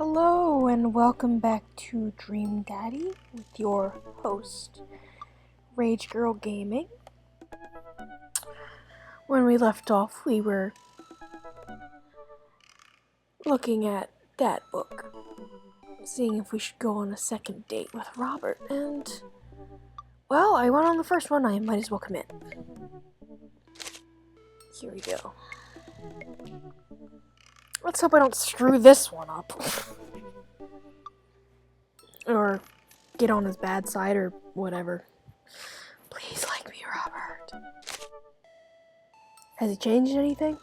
Hello and welcome back to Dream Daddy with your host, RageGirlGaming. When we left off, we were looking at that book, seeing if we should go on a second date with Robert, and, well, I went on the first one, I might as well commit. Here we go. Let's hope I don't screw this one up. Or get on his bad side or whatever. Please like me, Robert. Has he changed anything?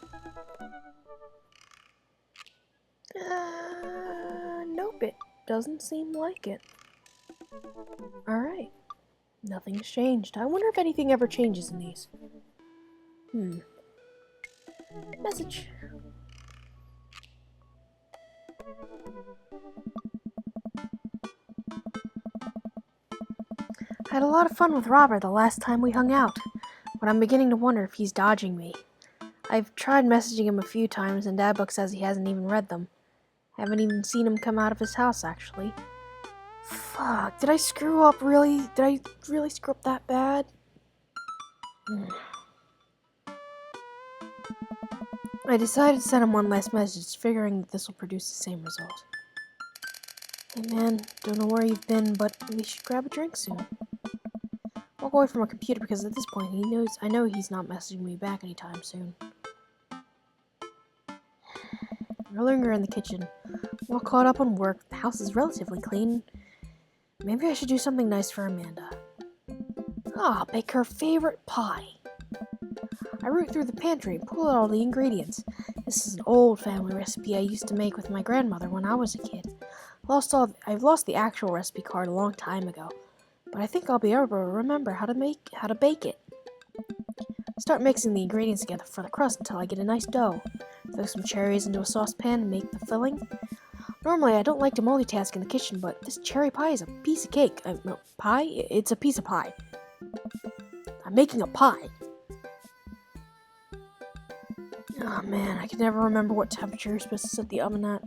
Nope, it doesn't seem like it. Alright. Nothing's changed. I wonder if anything ever changes in these. Message. I had a lot of fun with Robert the last time we hung out, but I'm beginning to wonder if he's dodging me. I've tried messaging him a few times, and Dadbook says he hasn't even read them. I haven't even seen him come out of his house, actually. Fuck, did I screw up really? Did I really screw up that bad? I decided to send him one last message, figuring that this will produce the same result. Hey man, don't know where you've been, but we should grab a drink soon. Walk away from our computer because at this point I know he's not messaging me back anytime soon. I linger in the kitchen. I'm all caught up on work. The house is relatively clean. Maybe I should do something nice for Amanda. Bake her favorite pie. I root through the pantry and pull out all the ingredients. This is an old family recipe I used to make with my grandmother when I was a kid. I've lost the actual recipe card a long time ago, but I think I'll be able to remember how to bake it. Start mixing the ingredients together for the crust until I get a nice dough. Throw some cherries into a saucepan and make the filling. Normally, I don't like to multitask in the kitchen, but this cherry pie is a piece of cake. No, pie? It's a piece of pie. I'm making a pie. Oh man, I can never remember what temperature you're supposed to set the oven at.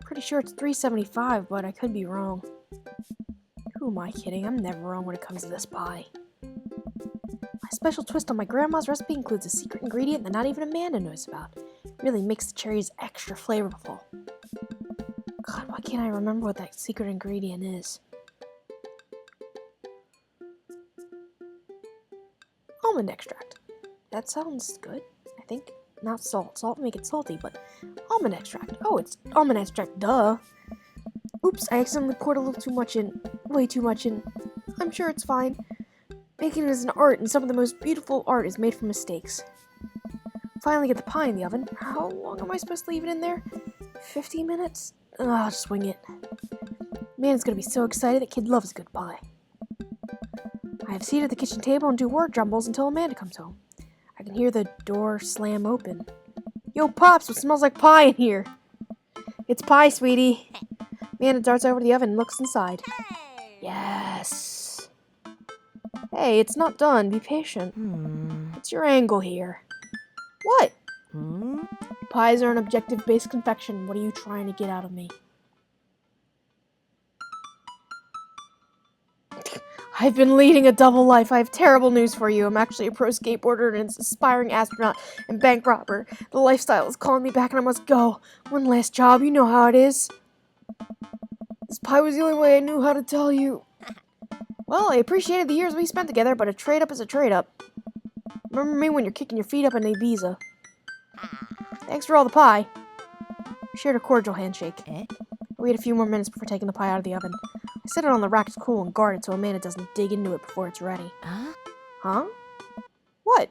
Pretty sure it's 375, but I could be wrong. Who am I kidding? I'm never wrong when it comes to this pie. My special twist on my grandma's recipe includes a secret ingredient that not even Amanda knows about. It really makes the cherries extra flavorful. God, why can't I remember what that secret ingredient is? Almond extract. That sounds good, I think. Not salt. Salt make it salty, but almond extract. Oh, it's almond extract, duh. Oops, I accidentally poured a little too much in. Way too much in. I'm sure it's fine. Baking is an art, and some of the most beautiful art is made from mistakes. Finally get the pie in the oven. How long am I supposed to leave it in there? 15 minutes? I'll just wing it. Man's gonna be so excited. That kid loves a good pie. I have seated at the kitchen table and do word jumbles until Amanda comes home. I can hear the door slam open. Yo, Pops, what smells like pie in here? It's pie, sweetie. Amanda darts over to the oven and looks inside. Yes. Hey, it's not done. Be patient. What's your angle here? What? Pies are an objective-based confection. What are you trying to get out of me? I've been leading a double life. I have terrible news for you. I'm actually a pro skateboarder and an aspiring astronaut and bank robber. The lifestyle is calling me back and I must go. One last job. You know how it is. This pie was the only way I knew how to tell you. Well, I appreciated the years we spent together, but a trade-up is a trade-up. Remember me when you're kicking your feet up in Ibiza. Thanks for all the pie. We shared a cordial handshake. I waited a few more minutes before taking the pie out of the oven. I set it on the rack to cool and guard it so Amanda doesn't dig into it before it's ready. Huh? What?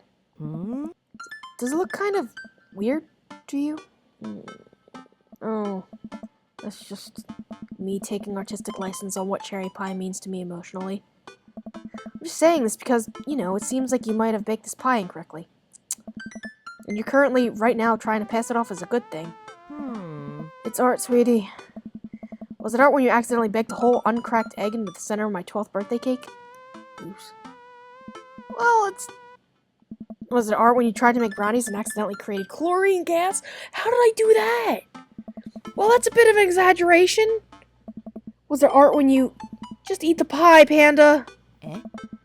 Does it look kind of weird to you? Oh, that's just me taking artistic license on what cherry pie means to me emotionally. I'm just saying this because, it seems like you might have baked this pie incorrectly. And you're currently, right now, trying to pass it off as a good thing. It's art, sweetie. Was it art when you accidentally baked a whole uncracked egg into the center of my 12th birthday cake? Oops. Well, Was it art when you tried to make brownies and accidentally created chlorine gas? How did I do that? Well, that's a bit of an exaggeration. Was there art when you... Just eat the pie, Panda.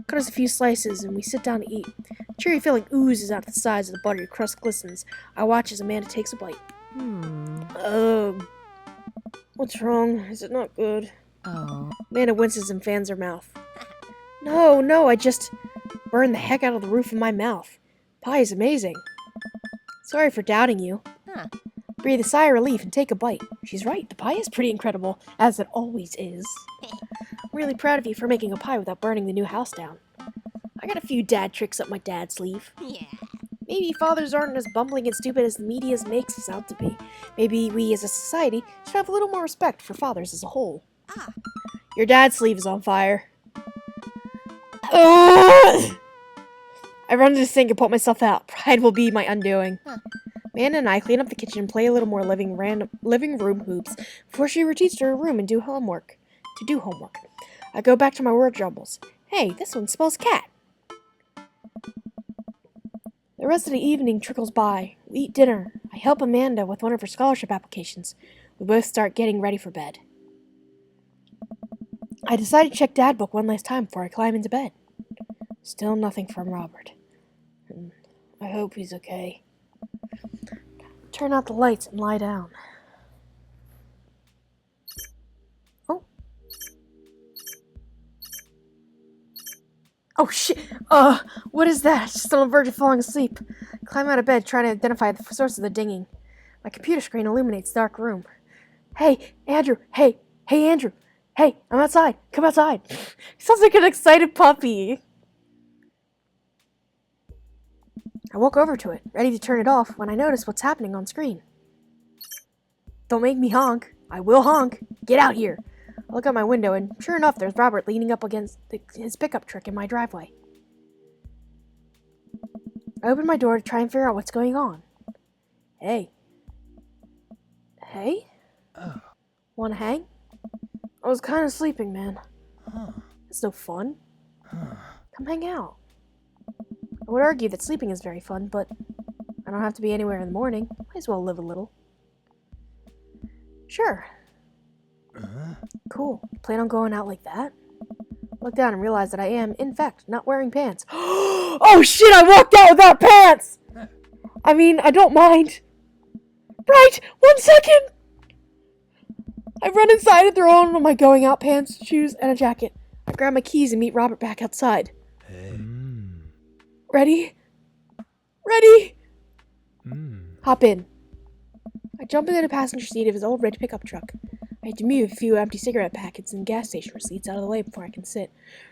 Cut us a few slices, and we sit down to eat. Cheery feeling oozes out the sides of the buttery crust glistens. I watch as Amanda takes a bite. What's wrong? Is it not good? Amanda winces and fans her mouth. No, I just burned the heck out of the roof of my mouth. Pie is amazing. Sorry for doubting you. Breathe a sigh of relief and take a bite. She's right, the pie is pretty incredible, as it always is. I'm really proud of you for making a pie without burning the new house down. I got a few dad tricks up my dad's sleeve. Maybe fathers aren't as bumbling and stupid as the media makes us out to be. Maybe we as a society should have a little more respect for fathers as a whole. Your dad's sleeve is on fire. I run to the sink and put myself out. Pride will be my undoing. Amanda and I clean up the kitchen and play a little more living room hoops before she retreats to her room and do homework. I go back to my word jumbles. Hey, this one smells cat. The rest of the evening trickles by. We eat dinner. I help Amanda with one of her scholarship applications. We both start getting ready for bed. I decide to check Dad book one last time before I climb into bed. Still nothing from Robert. I hope he's okay. Turn out the lights and lie down. Oh shit! What is that? Still on the verge of falling asleep. Climb out of bed, trying to identify the source of the dinging. My computer screen illuminates the dark room. Hey, Andrew! Hey, Andrew! Hey, I'm outside! Come outside! Sounds like an excited puppy! I walk over to it, ready to turn it off, when I notice what's happening on screen. Don't make me honk. I will honk. Get out here. I look out my window, and sure enough, there's Robert leaning up against his pickup truck in my driveway. I open my door to try and figure out what's going on. Hey? Wanna hang? I was kind of sleeping, man. That's no fun. Come hang out. I would argue that sleeping is very fun, but I don't have to be anywhere in the morning. Might as well live a little. Sure. Cool. Plan on going out like that? Look down and realize that I am, in fact, not wearing pants. Oh shit, I walked out without pants! I mean, I don't mind. Right, 1 second! I run inside and throw on my going out pants, shoes, and a jacket. I grab my keys and meet Robert back outside. Ready? Hop in. I jump into the passenger seat of his old red pickup truck. I had to move a few empty cigarette packets and gas station receipts out of the way before I can sit.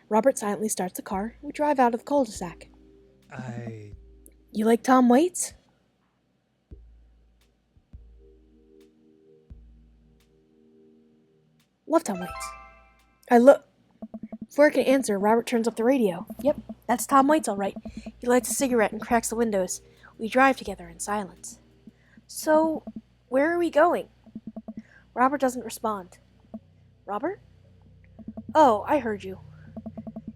Robert silently starts the car, and we drive out of the cul-de-sac. You like Tom Waits? Love Tom Waits. Before I can answer, Robert turns up the radio. Yep, that's Tom Waits all right. He lights a cigarette and cracks the windows. We drive together in silence. So, where are we going? Robert doesn't respond. Robert? Oh, I heard you.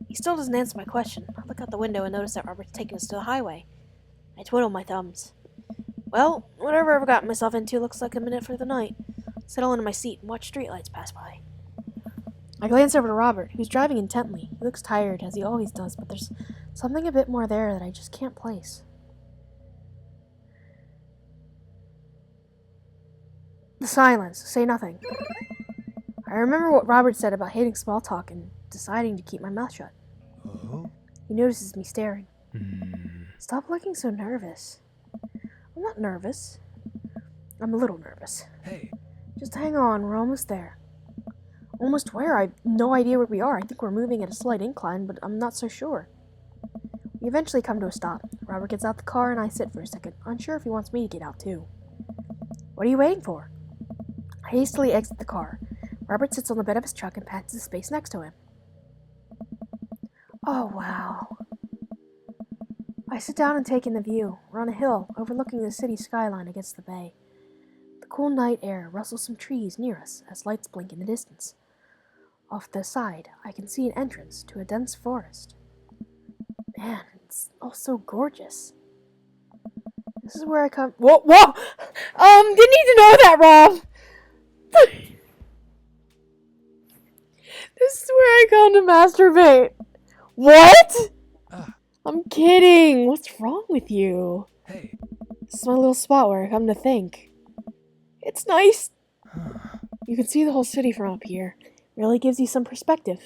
He still doesn't answer my question. I look out the window and notice that Robert's taking us to the highway. I twiddle my thumbs. Well, whatever I've gotten myself into looks like I'm in it for the night. Settle into my seat and watch streetlights pass by. I glance over to Robert, who's driving intently. He looks tired, as he always does, but there's something a bit more there that I just can't place. The silence. Say nothing. I remember what Robert said about hating small talk and deciding to keep my mouth shut. He notices me staring. Stop looking so nervous. I'm not nervous. I'm a little nervous. Hey. Just hang on, we're almost there. Almost where? I have no idea where we are. I think we're moving at a slight incline, but I'm not so sure. We eventually come to a stop. Robert gets out the car and I sit for a second, unsure if he wants me to get out too. What are you waiting for? I hastily exit the car. Robert sits on the bed of his truck and pats the space next to him. Oh, wow. I sit down and take in the view. We're on a hill, overlooking the city skyline against the bay. The cool night air rustles some trees near us as lights blink in the distance. Off the side, I can see an entrance to a dense forest. Man, it's all so gorgeous. This is where I come... Whoa! Didn't need to know that, Rob! I come to masturbate. What? I'm kidding. What's wrong with you? Hey. This is my little spot where I come to think. It's nice. You can see the whole city from up here. Really gives you some perspective.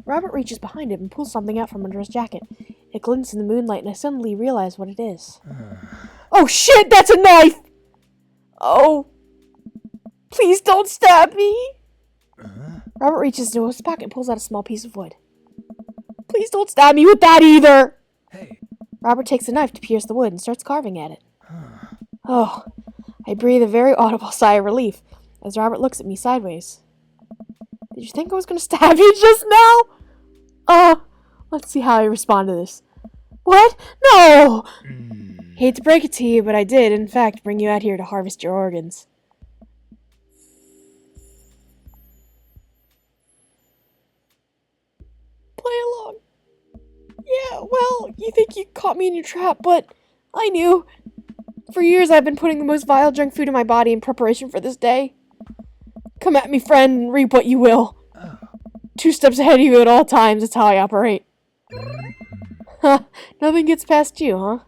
Robert reaches behind him and pulls something out from under his jacket. It glints in the moonlight, and I suddenly realize what it is. Oh shit, that's a knife! Oh. Please don't stab me! Robert reaches into his pocket and pulls out a small piece of wood. Please don't stab me with that either! Hey. Robert takes a knife to pierce the wood and starts carving at it. Oh. I breathe a very audible sigh of relief as Robert looks at me sideways. Did you think I was going to stab you just now? Let's see how I respond to this. What? No! Hate to break it to you, but I did, in fact, bring you out here to harvest your organs. Play along. Yeah, well, you think you caught me in your trap, but I knew. For years, I've been putting the most vile junk food in my body in preparation for this day. Come at me, friend, and reap what you will. 2 steps ahead of you at all times, that's how I operate. Nothing gets past you, huh?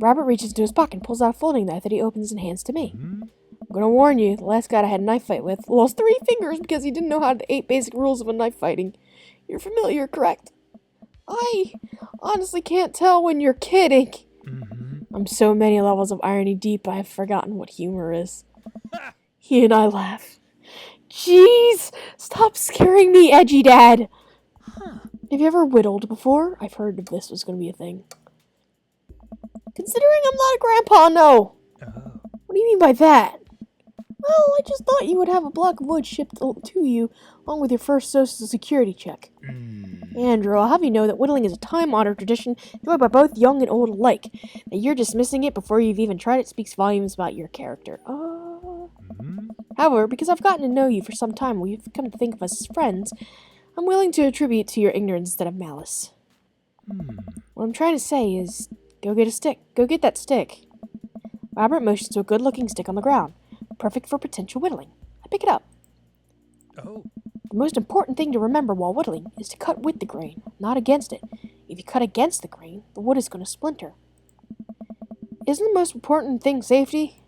Robert reaches into his pocket and pulls out a folding knife that he opens and hands to me. I'm gonna warn you, the last guy I had a knife fight with lost 3 fingers because he didn't know how the 8 basic rules of a knife fighting. You're familiar, correct? I honestly can't tell when you're kidding. I'm so many levels of irony deep, I've forgotten what humor is. He and I laugh. Jeez! Stop scaring me, edgy dad! Have you ever whittled before? I've heard of this was going to be a thing. Considering I'm not a grandpa, no! What do you mean by that? Well, I just thought you would have a block of wood shipped to you along with your first social security check. Andrew, I'll have you know that whittling is a time-honored tradition enjoyed by both young and old alike. That you're dismissing it before you've even tried it speaks volumes about your character. However, because I've gotten to know you for some time, we've come to think of us as friends, I'm willing to attribute to your ignorance instead of malice. What I'm trying to say is, go get a stick. Go get that stick. Robert motions to a good-looking stick on the ground, perfect for potential whittling. I pick it up. The most important thing to remember while whittling is to cut with the grain, not against it. If you cut against the grain, the wood is going to splinter. Isn't the most important thing safety?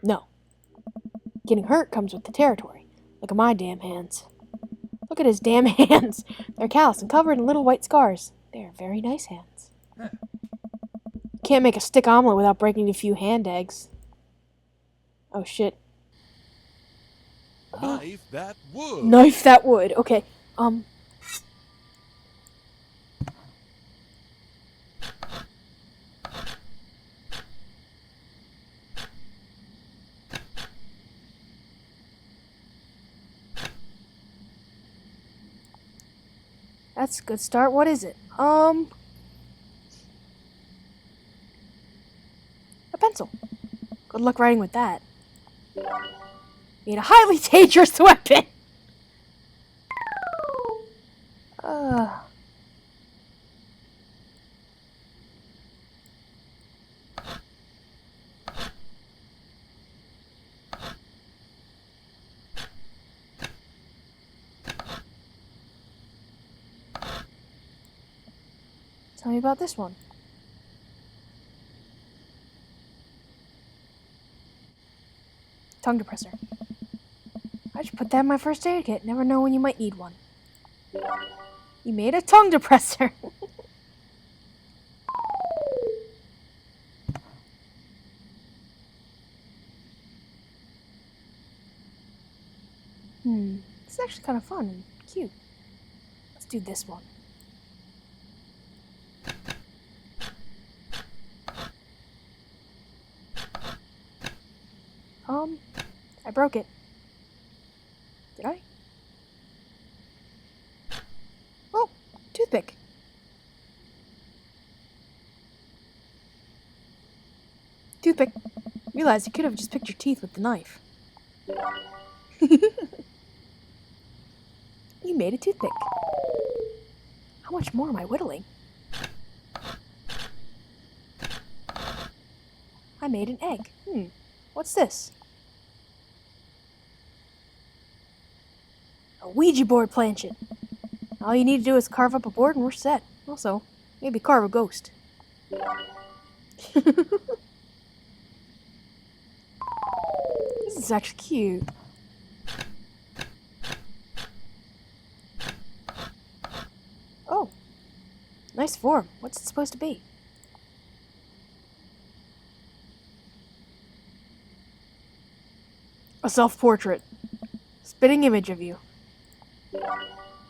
No. Getting hurt comes with the territory. Look at my damn hands. Look at his damn hands. They're calloused and covered in little white scars. They're very nice hands. Can't make a stick omelet without breaking a few hand eggs. Oh shit. Knife that wood. Knife that wood. Okay. That's a good start. What is it? A pencil. Good luck writing with that. Need a highly dangerous weapon. Tell me about this one. Tongue depressor. I should put that in my first aid kit. Never know when you might need one. You made a tongue depressor. This is actually kind of fun and cute. Let's do this one. I broke it. Did I? Oh, toothpick. Toothpick. Realize you could have just picked your teeth with the knife. You made a toothpick. How much more am I whittling? I made an egg. What's this? A Ouija board planchette. All you need to do is carve up a board and we're set. Also, maybe carve a ghost. This is actually cute. Oh. Nice form. What's it supposed to be? A self-portrait. Spitting image of you.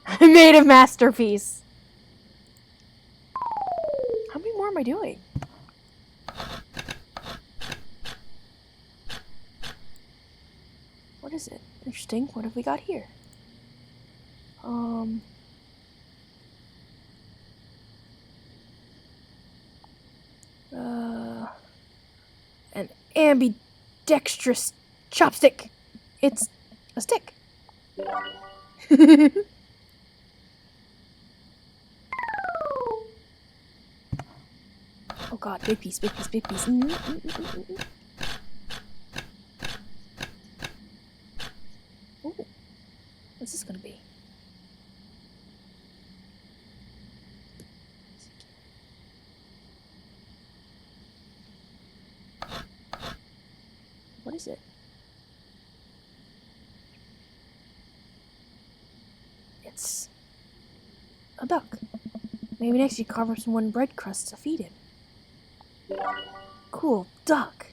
I made a masterpiece. How many more am I doing? What is it? Interesting. What have we got here? An ambidextrous chopstick. It's a stick. Oh god, big piece, big piece, big piece. Ooh, what's this gonna be? What is it? It's a duck. Maybe next you carve up some wooden bread crusts to feed him. Cool duck.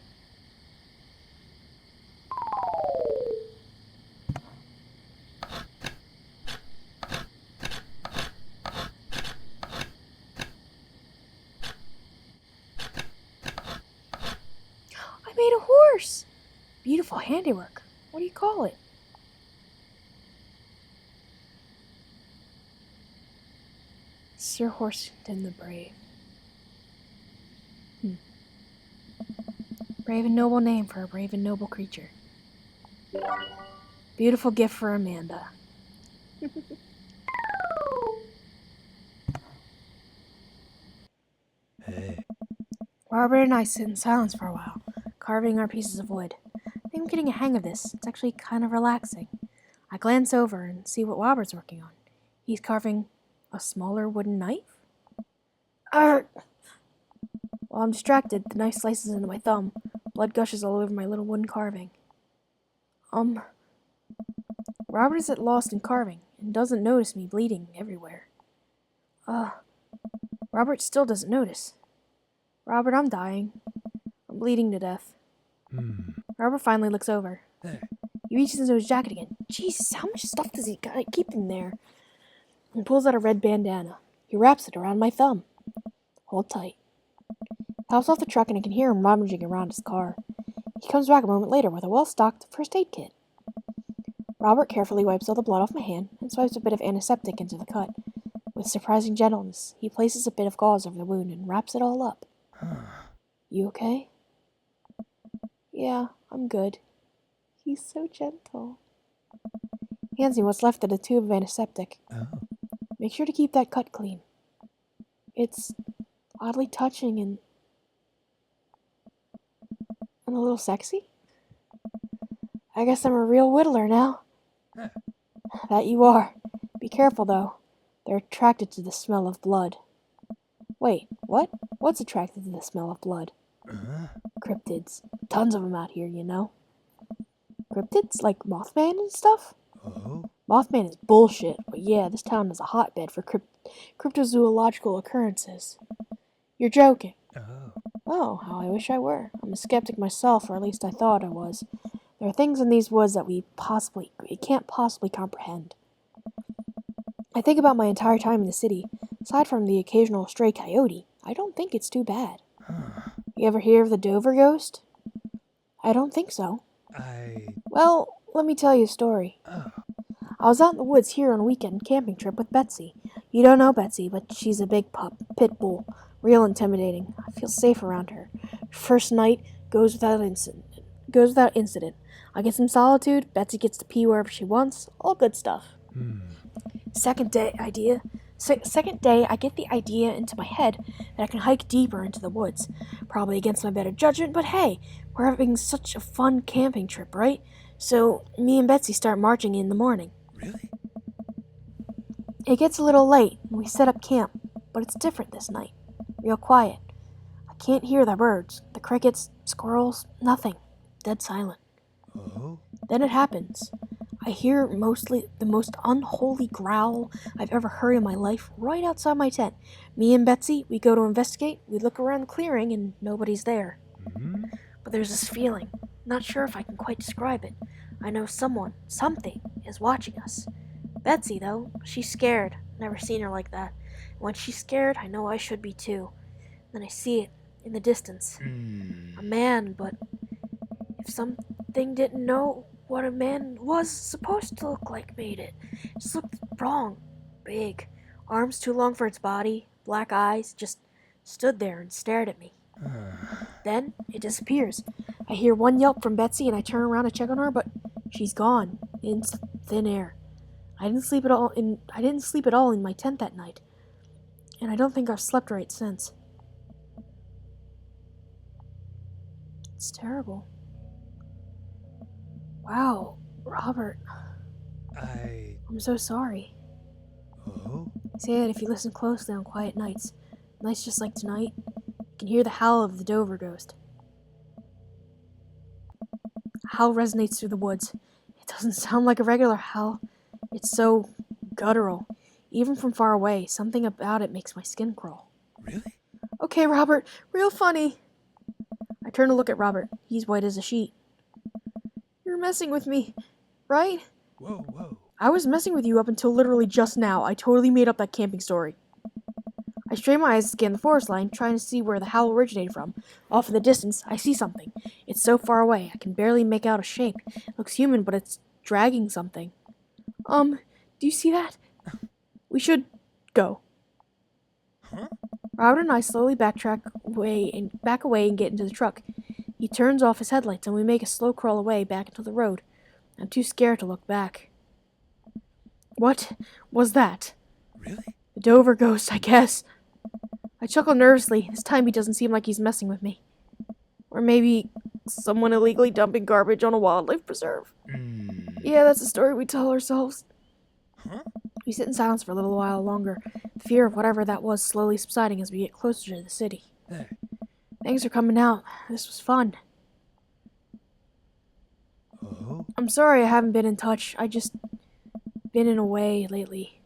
I made a horse. Beautiful handiwork. What do you call it? Sir Horsington the Brave. Brave and noble name for a brave and noble creature. Beautiful gift for Amanda. Hey. Robert and I sit in silence for a while, carving our pieces of wood. I think I'm getting a hang of this. It's actually kind of relaxing. I glance over and see what Robert's working on. He's carving a smaller wooden knife? Arrgh! While I'm distracted, the knife slices into my thumb. Blood gushes all over my little wooden carving. Robert is at lost in carving and doesn't notice me bleeding everywhere. Robert still doesn't notice. Robert, I'm dying. I'm bleeding to death. Robert finally looks over. Hey. He reaches into his jacket again. Jesus, how much stuff does he gotta keep in there? And pulls out a red bandana. He wraps it around my thumb. Hold tight. Hops off the truck and I can hear him rummaging around his car. He comes back a moment later with a well-stocked first aid kit. Robert carefully wipes all the blood off my hand and swipes a bit of antiseptic into the cut. With surprising gentleness, he places a bit of gauze over the wound and wraps it all up. You okay? Yeah, I'm good. He's so gentle. He hands me what's left of a tube of antiseptic. Oh. Make sure to keep that cut clean. It's oddly touching and a little sexy. I guess I'm a real whittler now. That you are. Be careful, though. They're attracted to the smell of blood. Wait, what? What's attracted to the smell of blood? Cryptids. Tons of them out here, you know. Cryptids? Like Mothman and stuff? Oh? Mothman is bullshit, but yeah, this town is a hotbed for cryptozoological occurrences. You're joking. Oh. Oh, how I wish I were. I'm a skeptic myself, or at least I thought I was. There are things in these woods that we can't possibly comprehend. I think about my entire time in the city. Aside from the occasional stray coyote, I don't think it's too bad. You ever hear of the Dover ghost? I don't think so. Well, let me tell you a story. I was out in the woods here on a weekend camping trip with Betsy. You don't know Betsy, but she's a big pup, pit bull. Real intimidating. I feel safe around her. First night goes without incident. I get some solitude, Betsy gets to pee wherever she wants, all good stuff. Second day, I get the idea into my head that I can hike deeper into the woods. Probably against my better judgment, but hey, we're having such a fun camping trip, right? So, me and Betsy start marching in the morning. Really? It gets a little late, and we set up camp, but it's different this night. Real quiet. I can't hear the birds, the crickets, squirrels, nothing. Dead silent. Oh? Then it happens. I hear mostly the most unholy growl I've ever heard in my life right outside my tent. Me and Betsy, we go to investigate, we look around the clearing, and nobody's there. Mm-hmm. But there's this feeling. Not sure if I can quite describe it. I know someone, something, is watching us. Betsy, though, she's scared. Never seen her like that. When she's scared, I know I should be too. Then I see it, in the distance. A man, but if something didn't know what a man was supposed to look like made it. It just looked wrong. Big. Arms too long for its body, black eyes, just stood there and stared at me. Then it disappears. I hear one yelp from Betsy and I turn around to check on her, but she's gone in thin air. I didn't sleep at all in my tent that night, and I don't think I've slept right since. It's terrible. Wow, Robert. I'm so sorry. Oh? They say that if you listen closely on quiet nights just like tonight, you can hear the howl of the Dover ghost. The howl resonates through the woods. It doesn't sound like a regular howl. It's so guttural. Even from far away, something about it makes my skin crawl. Really? Okay, Robert, real funny. I turn to look at Robert. He's white as a sheet. You're messing with me, right? Whoa. I was messing with you up until literally just now. I totally made up that camping story. I strain my eyes to scan the forest line, trying to see where the howl originated from. Off in the distance, I see something. It's so far away, I can barely make out a shape. It looks human, but it's dragging something. Do you see that? We should go. Huh? Robert and I slowly back away and get into the truck. He turns off his headlights and we make a slow crawl away back into the road. I'm too scared to look back. What was that? Really? The Dover ghost, I guess. I chuckle nervously. This time he doesn't seem like he's messing with me. Or maybe someone illegally dumping garbage on a wildlife preserve. Yeah, that's the story we tell ourselves. Huh? We sit in silence for a little while longer, the fear of whatever that was slowly subsiding as we get closer to the city. Hey. Thanks for coming out. This was fun. Oh? I'm sorry I haven't been in touch. I just been in a way lately.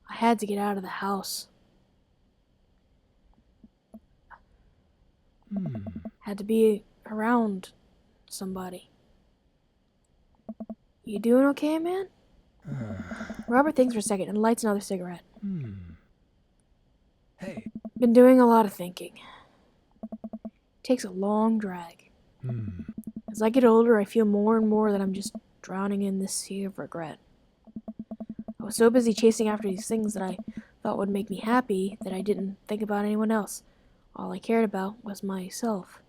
I had to get out of the house. Had to be around somebody. You doing okay, man? Robert thinks for a second and lights another cigarette. Hey. Been doing a lot of thinking. Takes a long drag. As I get older, I feel more and more that I'm just drowning in this sea of regret. I was so busy chasing after these things that I thought would make me happy that I didn't think about anyone else. All I cared about was myself.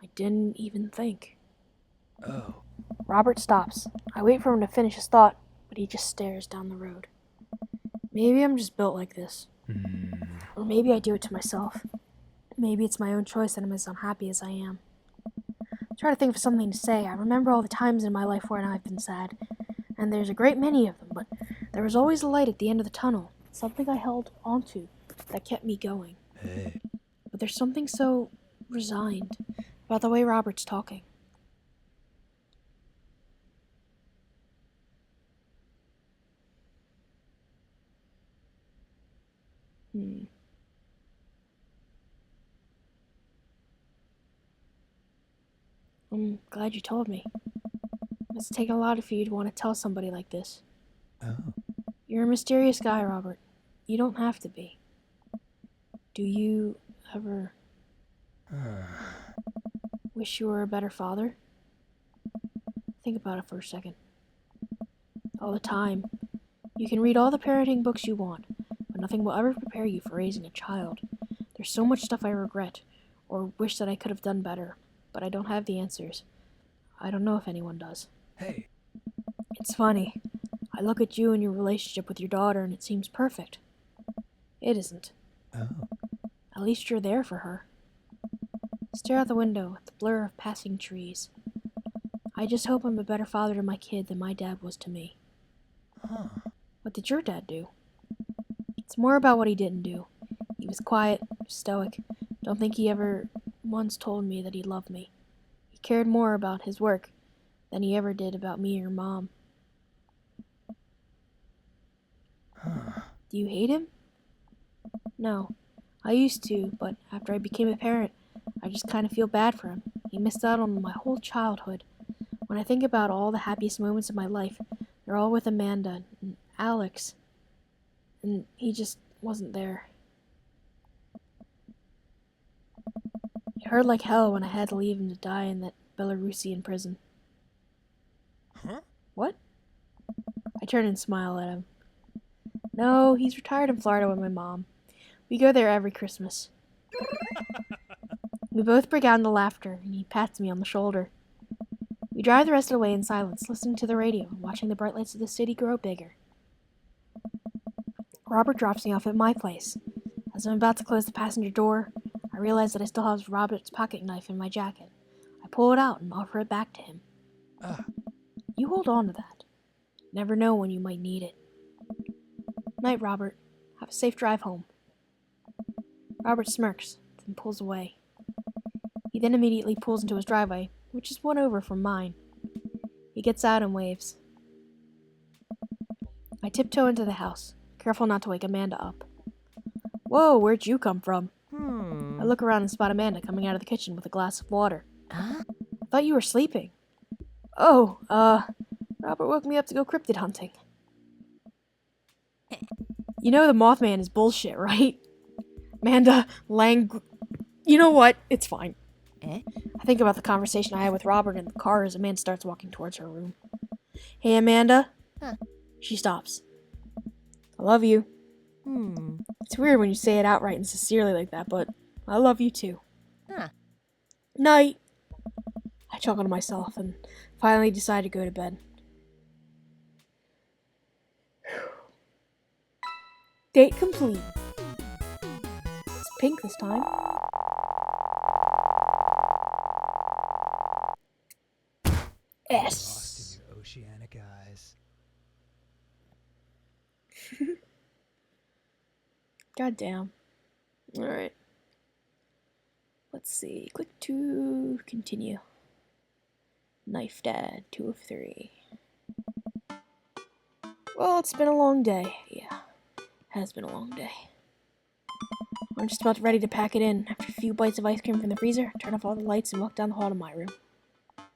I didn't even think. Oh. Robert stops. I wait for him to finish his thought, but he just stares down the road. Maybe I'm just built like this. Or maybe I do it to myself. Maybe it's my own choice that I'm as unhappy as I am. I try to think of something to say. I remember all the times in my life when I've been sad, and there's a great many of them, but there was always a light at the end of the tunnel, something I held onto that kept me going. Hey. But there's something so resigned about the way Robert's talking. I'm glad you told me. It's taken a lot for you to want to tell somebody like this. Oh. You're a mysterious guy, Robert. You don't have to be. Do you ever wish you were a better father? Think about it for a second. All the time. You can read all the parenting books you want, but nothing will ever prepare you for raising a child. There's so much stuff I regret, or wish that I could have done better, but I don't have the answers. I don't know if anyone does. Hey. It's funny. I look at you and your relationship with your daughter and it seems perfect. It isn't. Oh. At least you're there for her. Stare out the window at the blur of passing trees. I just hope I'm a better father to my kid than my dad was to me. Huh. What did your dad do? It's more about what he didn't do. He was quiet, stoic. Don't think he ever once told me that he loved me. He cared more about his work than he ever did about me or Mom. Do you hate him? No. I used to, but after I became a parent, I just kind of feel bad for him. He missed out on my whole childhood. When I think about all the happiest moments of my life, they're all with Amanda and Alex. And he just wasn't there. It hurt like hell when I had to leave him to die in that Belarusian prison. Huh? What? I turn and smile at him. No, he's retired in Florida with my mom. We go there every Christmas. We both break out into laughter, and he pats me on the shoulder. We drive the rest of the way in silence, listening to the radio and watching the bright lights of the city grow bigger. Robert drops me off at my place. As I'm about to close the passenger door, I realize that I still have Robert's pocket knife in my jacket. I pull it out and offer it back to him. You hold on to that. Never know when you might need it. Night, Robert. Have a safe drive home. Robert smirks, then pulls away. He then immediately pulls into his driveway, which is one over from mine. He gets out and waves. I tiptoe into the house, careful not to wake Amanda up. Whoa, where'd you come from? I look around and spot Amanda coming out of the kitchen with a glass of water. I thought you were sleeping. Oh, Robert woke me up to go cryptid hunting. You know the Mothman is bullshit, right? Amanda, you know what? It's fine. I think about the conversation I had with Robert in the car as Amanda starts walking towards her room. Hey, Amanda. She stops. I love you. It's weird when you say it outright and sincerely like that, but I love you too. Night. I chuckle to myself and finally decide to go to bed. Date complete. It's pink this time. S. Lost in your oceanic eyes. Goddamn. Alright. Let's see. Click to continue. Knife Dad, 2 of 3. Well, it's been a long day. Yeah, has been a long day. I'm just about ready to pack it in. After a few bites of ice cream from the freezer, turn off all the lights and walk down the hall to my room.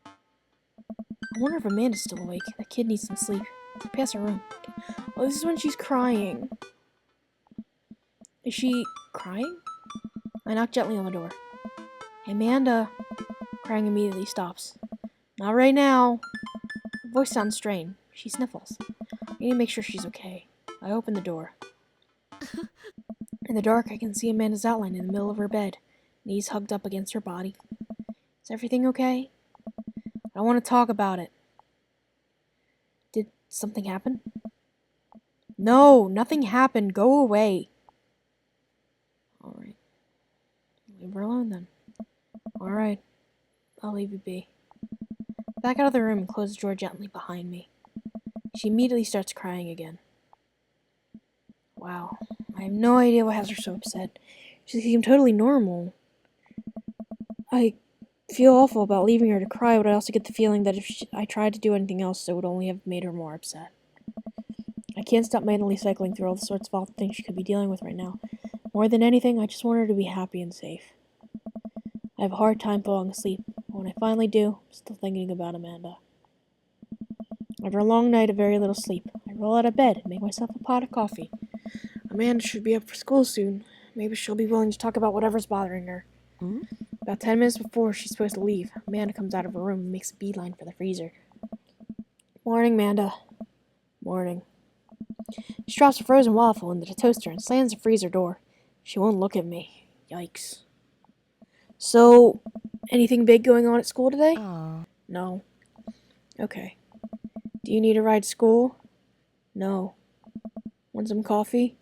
I wonder if Amanda's still awake. That kid needs some sleep. Pass her room. Oh, this is when she's crying. Is she crying? I knock gently on the door. Hey, Amanda. Crying immediately stops. Not right now. Her voice sounds strained. She sniffles. I need to make sure she's okay. I open the door. In the dark, I can see Amanda's outline in the middle of her bed, knees hugged up against her body. Is everything okay? I don't want to talk about it. Did something happen? No, nothing happened. Go away. Alright. Leave her alone then. Alright. I'll leave you be. Back out of the room and close the door gently behind me. She immediately starts crying again. Wow. I have no idea what has her so upset. She seemed totally normal. I feel awful about leaving her to cry, but I also get the feeling that if I tried to do anything else, it would only have made her more upset. I can't stop mentally cycling through all the sorts of awful things she could be dealing with right now. More than anything, I just want her to be happy and safe. I have a hard time falling asleep, but when I finally do, I'm still thinking about Amanda. After a long night of very little sleep, I roll out of bed and make myself a pot of coffee. Amanda should be up for school soon. Maybe she'll be willing to talk about whatever's bothering her. About 10 minutes before she's supposed to leave, Amanda comes out of her room and makes a beeline for the freezer. Morning, Amanda. Morning. She drops a frozen waffle into the toaster and slams the freezer door. She won't look at me. Yikes. So, anything big going on at school today? No. Okay. Do you need a ride to school? No. Want some coffee?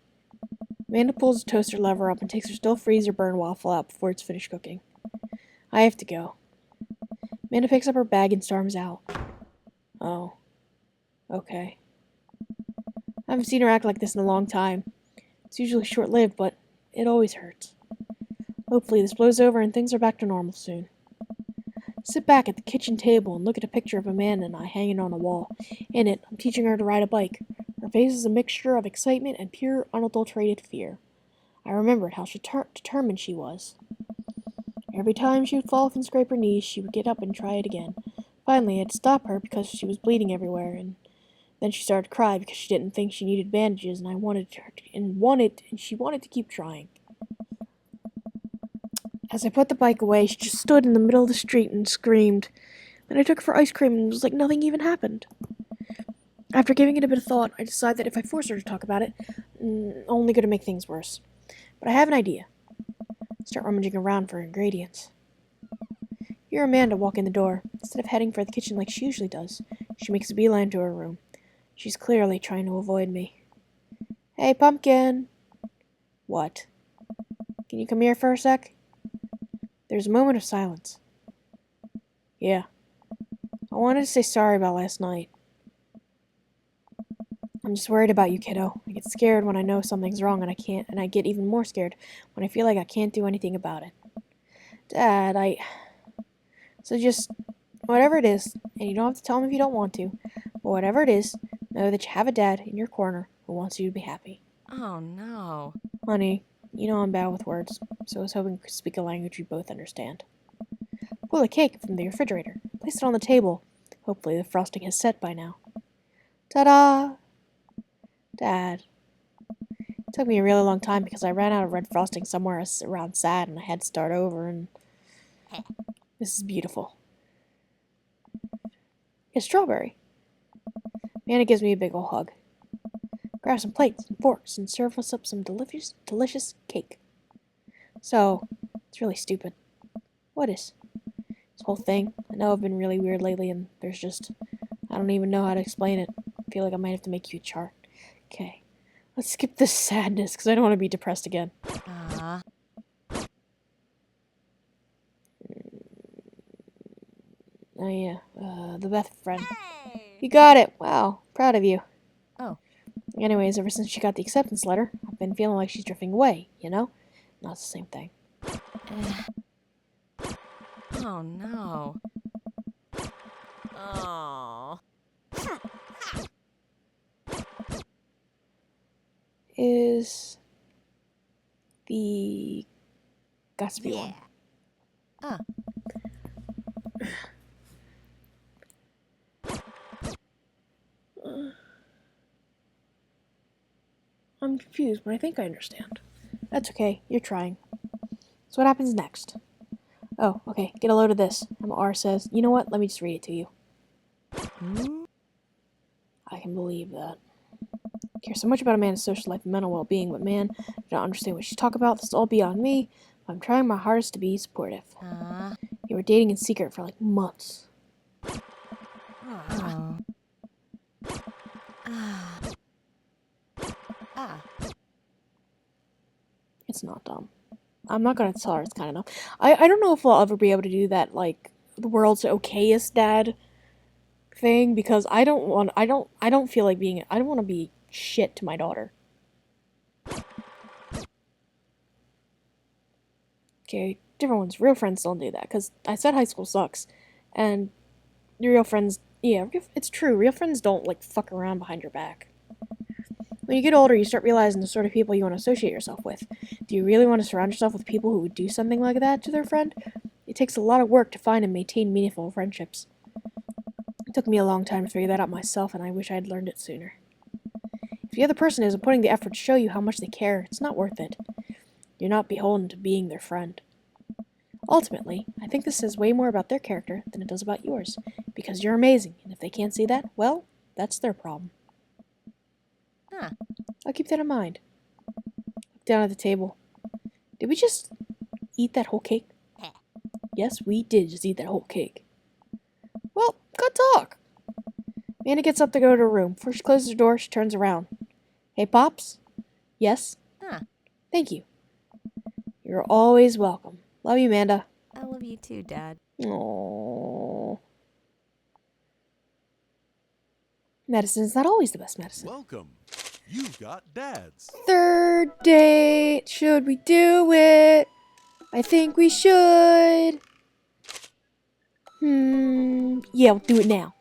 Amanda pulls the toaster lever up and takes her still freezer burned waffle out before it's finished cooking. I have to go. Amanda picks up her bag and storms out. Oh. Okay. I haven't seen her act like this in a long time. It's usually short-lived, but it always hurts. Hopefully this blows over and things are back to normal soon. Sit back at the kitchen table and look at a picture of Amanda and I hanging on the wall. In it, I'm teaching her to ride a bike. Her face is a mixture of excitement and pure, unadulterated fear. I remembered how determined she was. Every time she would fall off and scrape her knees, she would get up and try it again. Finally, I had to stop her because she was bleeding everywhere, and then she started to cry because she didn't think she needed bandages, and she wanted to keep trying. As I put the bike away, she just stood in the middle of the street and screamed. Then I took her for ice cream and it was like nothing even happened. After giving it a bit of thought, I decided that if I forced her to talk about it, only going to make things worse. But I have an idea. Start rummaging around for ingredients. Hear Amanda walk in the door. Instead of heading for the kitchen like she usually does, she makes a beeline to her room. She's clearly trying to avoid me. Hey, Pumpkin! What? Can you come here for a sec? There's a moment of silence. Yeah. I wanted to say sorry about last night. I'm just worried about you, kiddo. I get scared when I know something's wrong and I get even more scared when I feel like I can't do anything about it. Dad, So just, whatever it is, and you don't have to tell him if you don't want to, but whatever it is, know that you have a dad in your corner who wants you to be happy. Oh, no. Honey, you know I'm bad with words, so I was hoping to speak a language we both understand. Pull a cake from the refrigerator. Place it on the table. Hopefully the frosting has set by now. Ta-da! Dad. It took me a really long time because I ran out of red frosting somewhere around sad and I had to start over and... This is beautiful. It's strawberry. Manna gives me a big ol' hug. Grab some plates and forks and serve us up some delicious cake. So, it's really stupid. What is? This whole thing. I know I've been really weird lately and there's just... I don't even know how to explain it. I feel like I might have to make you a chart. Okay. Let's skip this sadness because I don't want to be depressed again. Oh yeah, the best friend. Hey! You got it! Wow, proud of you. Oh. Anyways, ever since she got the acceptance letter, I've been feeling like she's drifting away, you know? Not the same thing. Oh, no. Oh. Is the Gatsby one. I'm confused, but I think I understand. That's okay, you're trying. So what happens next? Oh, okay, get a load of this. R says, you know what, let me just read it to you. I can believe that. I care so much about Amanda's social life and mental well-being, but man, I don't understand what she's talking about. This is all beyond me. I'm trying my hardest to be supportive. You were dating in secret for like months. It's not dumb. I'm not gonna tell her it's kind of dumb. I don't know if I'll ever be able to do that, like, the world's okayest dad thing, because I don't want to be shit to my daughter. Okay, different ones. Real friends don't do that, because I said high school sucks, and real friends, yeah, it's true, real friends don't, like, fuck around behind your back. When you get older, you start realizing the sort of people you want to associate yourself with. Do you really want to surround yourself with people who would do something like that to their friend? It takes a lot of work to find and maintain meaningful friendships. It took me a long time to figure that out myself, and I wish I had learned it sooner. If the other person isn't putting the effort to show you how much they care, it's not worth it. You're not beholden to being their friend. Ultimately, I think this says way more about their character than it does about yours, because you're amazing, and if they can't see that, well, that's their problem. I'll keep that in mind. Look down at the table. Did we just eat that whole cake? Yes, we did just eat that whole cake. Well, good talk. Amanda gets up to go to her room. Before she closes her door, she turns around. Hey, Pops? Yes? Thank you. You're always welcome. Love you, Amanda. I love you too, Dad. Aww. Medicine's not always the best medicine. Welcome. You got dads. Third date. Should we do it? I think we should. Yeah, we'll do it now.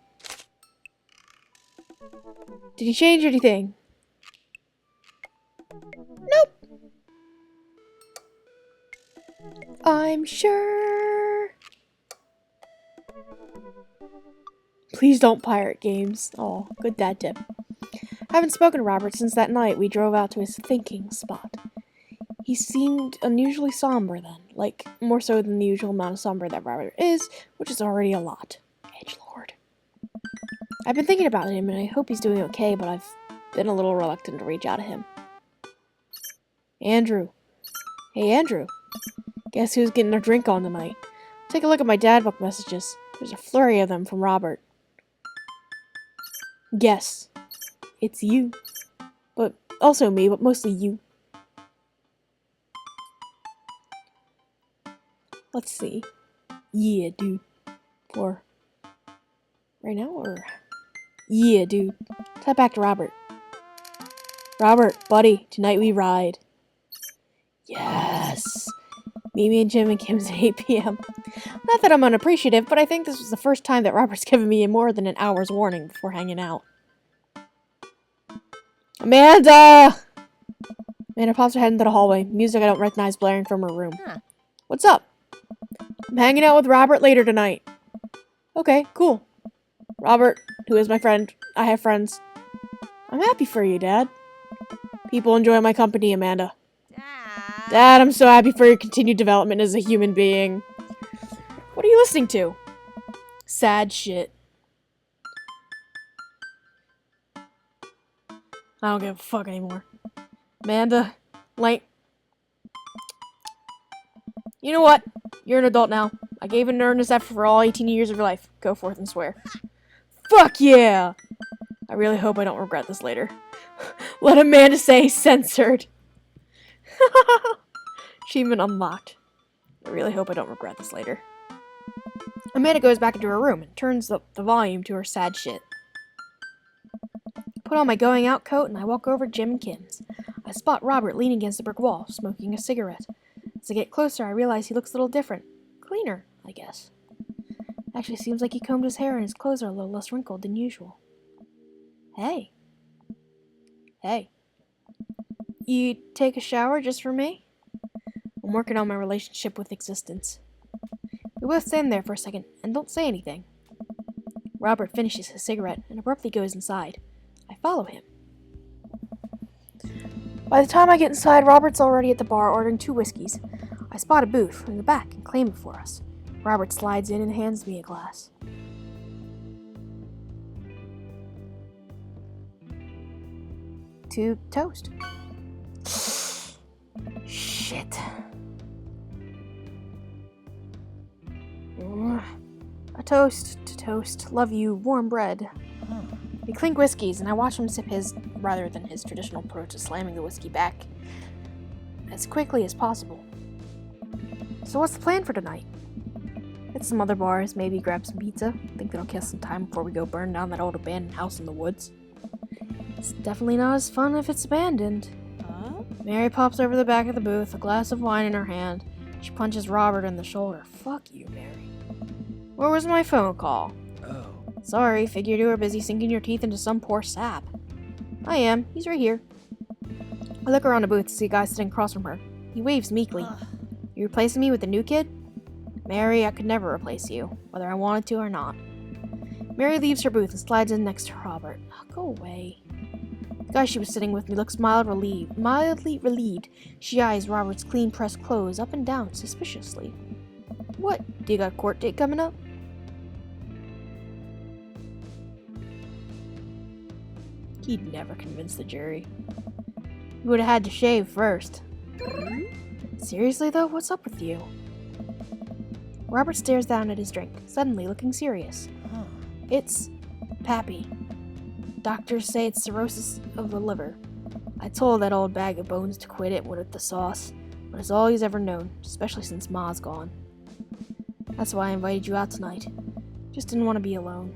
Did he change anything? Nope. I'm sure. Please don't pirate games. Oh, good dad tip. Haven't spoken to Robert since that night we drove out to his thinking spot. He seemed unusually somber then, like more so than the usual amount of somber that Robert is, which is already a lot. Edgelord. I've been thinking about him and I hope he's doing okay, but I've been a little reluctant to reach out to him. Andrew. Hey, Andrew. Guess who's getting a drink on tonight? Take a look at my dad book messages. There's a flurry of them from Robert. Guess. It's you. But also me, but mostly you. Let's see. Yeah, dude. Or right now, or yeah, dude. Type back to Robert. Robert, buddy, tonight we ride. Yes. Meet me and Jim and Kim's at 8 p.m. Not that I'm unappreciative, but I think this was the first time that Robert's given me more than an hour's warning before hanging out. Amanda! Amanda pops her head into the hallway, music I don't recognize blaring from her room. Huh. What's up? I'm hanging out with Robert later tonight. Okay, cool. Robert, who is my friend. I have friends. I'm happy for you, Dad. People enjoy my company, Amanda. Dad. Dad, I'm so happy for your continued development as a human being. What are you listening to? Sad shit. I don't give a fuck anymore. Amanda, Lane. You know what? You're an adult now. I gave an earnest effort for all 18 years of your life. Go forth and swear. Fuck yeah! I really hope I don't regret this later. Let Amanda say censored. Achievement unlocked. I really hope I don't regret this later. Amanda goes back into her room and turns up the volume to her sad shit. Put on my going out coat and I walk over to Jim and Kim's. I spot Robert leaning against a brick wall, smoking a cigarette. As I get closer, I realize he looks a little different. Cleaner, I guess. Actually, seems like he combed his hair and his clothes are a little less wrinkled than usual. Hey. Hey. You take a shower just for me? I'm working on my relationship with existence. We both stand there for a second and don't say anything. Robert finishes his cigarette and abruptly goes inside. I follow him. By the time I get inside, Robert's already at the bar ordering 2 whiskeys. I spot a booth in the back and claim it for us. Robert slides in and hands me a glass. To toast. Shit. A toast to toast. Love you. Warm bread. We clink whiskeys, and I watch him sip his, rather than his traditional approach of slamming the whiskey back as quickly as possible. So what's the plan for tonight? Hit some other bars, maybe grab some pizza. Think that'll kill some time before we go burn down that old abandoned house in the woods. It's definitely not as fun if it's abandoned. Mary pops over the back of the booth, a glass of wine in her hand. She punches Robert in the shoulder. Fuck you, Mary. Where was my phone call? Oh. Sorry, figured you were busy sinking your teeth into some poor sap. I am. He's right here. I look around the booth to see a guy sitting across from her. He waves meekly. You replacing me with the new kid? Mary, I could never replace you, whether I wanted to or not. Mary leaves her booth and slides in next to Robert. Go away. The guy she was sitting with me looks mildly relieved. She eyes Robert's clean-pressed clothes up and down suspiciously. What? Do you got a court date coming up? He'd never convince the jury. He would have had to shave first. Seriously though, what's up with you? Robert stares down at his drink, suddenly looking serious. It's Pappy. Doctors say it's cirrhosis of the liver. I told that old bag of bones to quit it with the sauce, but it's all he's ever known, especially since Ma's gone. That's why I invited you out tonight. Just didn't want to be alone.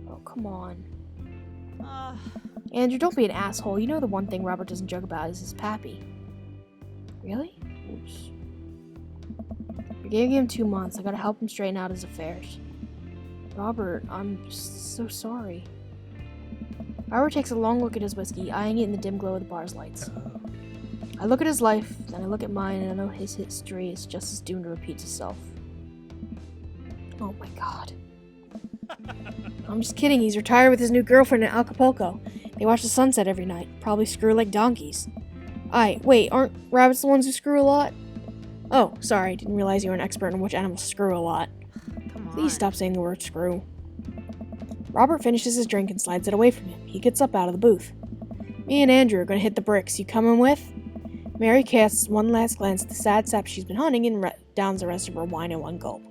Oh, come on. Andrew, don't be an asshole. You know the one thing Robert doesn't joke about is his pappy. Really? Oops. I gave him 2 months. I gotta help him straighten out his affairs. Robert, I'm just so sorry. Robert takes a long look at his whiskey, eyeing it in the dim glow of the bar's lights. Oh. I look at his life, then I look at mine, and I know his history is just as doomed to repeat itself. Oh my god. I'm just kidding, he's retired with his new girlfriend in Acapulco. They watch the sunset every night, probably screw like donkeys. Wait, aren't rabbits the ones who screw a lot? Oh, sorry, didn't realize you were an expert in which animals screw a lot. Come on. Please stop saying the word screw. Robert finishes his drink and slides it away from him. He gets up out of the booth. Me and Andrew are gonna hit the bricks. You coming with? Mary casts one last glance at the sad sap she's been hunting and downs the rest of her wine in one gulp.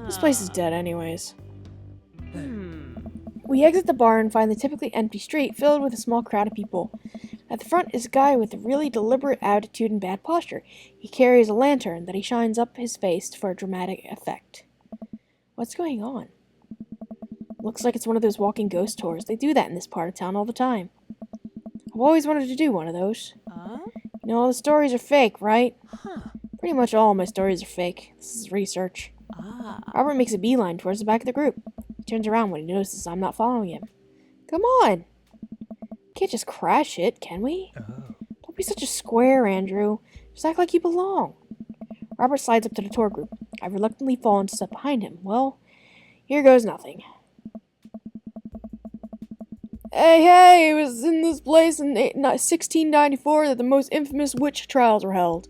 This place is dead anyways. We exit the bar and find the typically empty street filled with a small crowd of people. At the front is a guy with a really deliberate attitude and bad posture. He carries a lantern that he shines up his face for a dramatic effect. What's going on? Looks like it's one of those walking ghost tours. They do that in this part of town all the time. I've always wanted to do one of those. You know, all the stories are fake, right? Pretty much all my stories are fake. This is research. Robert makes a beeline towards the back of the group. He turns around when he notices I'm not following him. Come on! Can't just crash it, can we? Oh. Don't be such a square, Andrew. Just act like you belong. Robert slides up to the tour group. I reluctantly fall and step behind him. Well, here goes nothing. Hey, it was in this place in 1694 that the most infamous witch trials were held.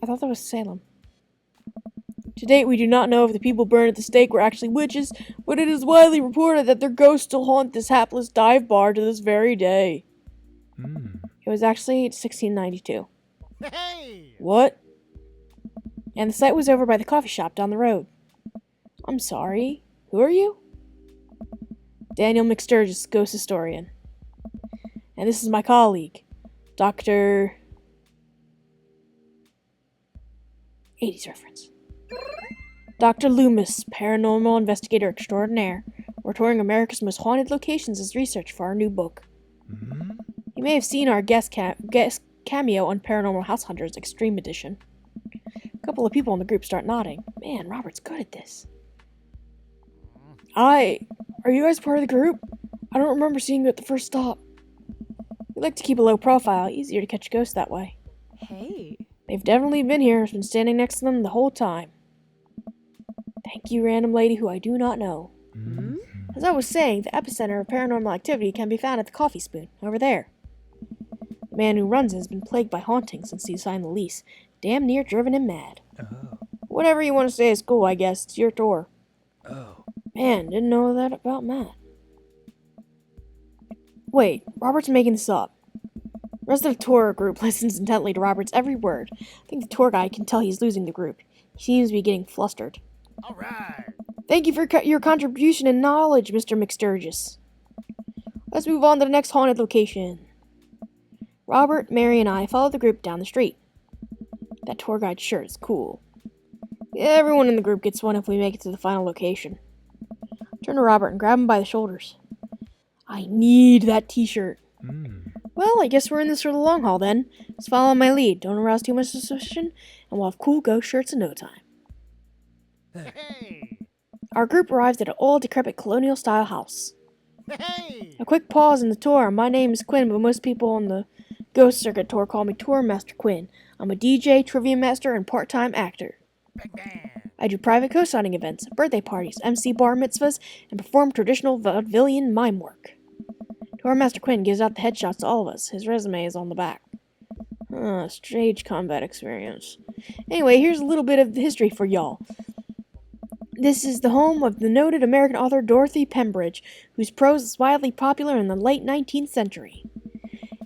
I thought that was Salem. To date, we do not know if the people burned at the stake were actually witches, but it is widely reported that their ghosts still haunt this hapless dive bar to this very day. It was actually 1692. Hey! What? And the site was over by the coffee shop down the road. I'm sorry. Who are you? Daniel McSturgis, ghost historian. And this is my colleague, Dr. 80s reference. Dr. Loomis, paranormal investigator extraordinaire. We're touring America's most haunted locations as research for our new book. You may have seen our guest cameo on Paranormal House Hunters Extreme Edition. A couple of people in the group start nodding. Man, Robert's good at this. Are you guys part of the group? I don't remember seeing you at the first stop. We like to keep a low profile, easier to catch ghosts that way. Hey. They've definitely been here, been standing next to them the whole time. Thank you, random lady who I do not know. As I was saying, the epicenter of paranormal activity can be found at the Coffee Spoon, over there. The man who runs it has been plagued by hauntings since he signed the lease. Damn near driven him mad. Oh. Whatever you want to say is cool, I guess. It's your tour. Oh. Man, didn't know that about Matt. Wait, Robert's making this up. The rest of the tour group listens intently to Robert's every word. I think the tour guide can tell he's losing the group. He seems to be getting flustered. All right. Thank you for your contribution and knowledge, Mr. McSturgis. Let's move on to the next haunted location. Robert, Mary, and I follow the group down the street. That tour guide shirt is cool. Everyone in the group gets one if we make it to the final location. Turn to Robert and grab him by the shoulders. I need that t-shirt. Well, I guess we're in this for the long haul then. Just follow my lead. Don't arouse too much suspicion, and we'll have cool ghost shirts in no time. Hey! Our group arrives at an old, decrepit colonial-style house. Hey! A quick pause in the tour. My name is Quinn, but most people on the Ghost Circuit tour call me Tour Master Quinn. I'm a DJ, trivia master, and part-time actor. Bang, bang. I do private co-signing events, birthday parties, MC bar mitzvahs, and perform traditional vaudevillian mime work. Tour Master Quinn gives out the headshots to all of us. His resume is on the back. Stage combat experience. Anyway, here's a little bit of the history for y'all. This is the home of the noted American author Dorothy Pembridge, whose prose is widely popular in the late 19th century.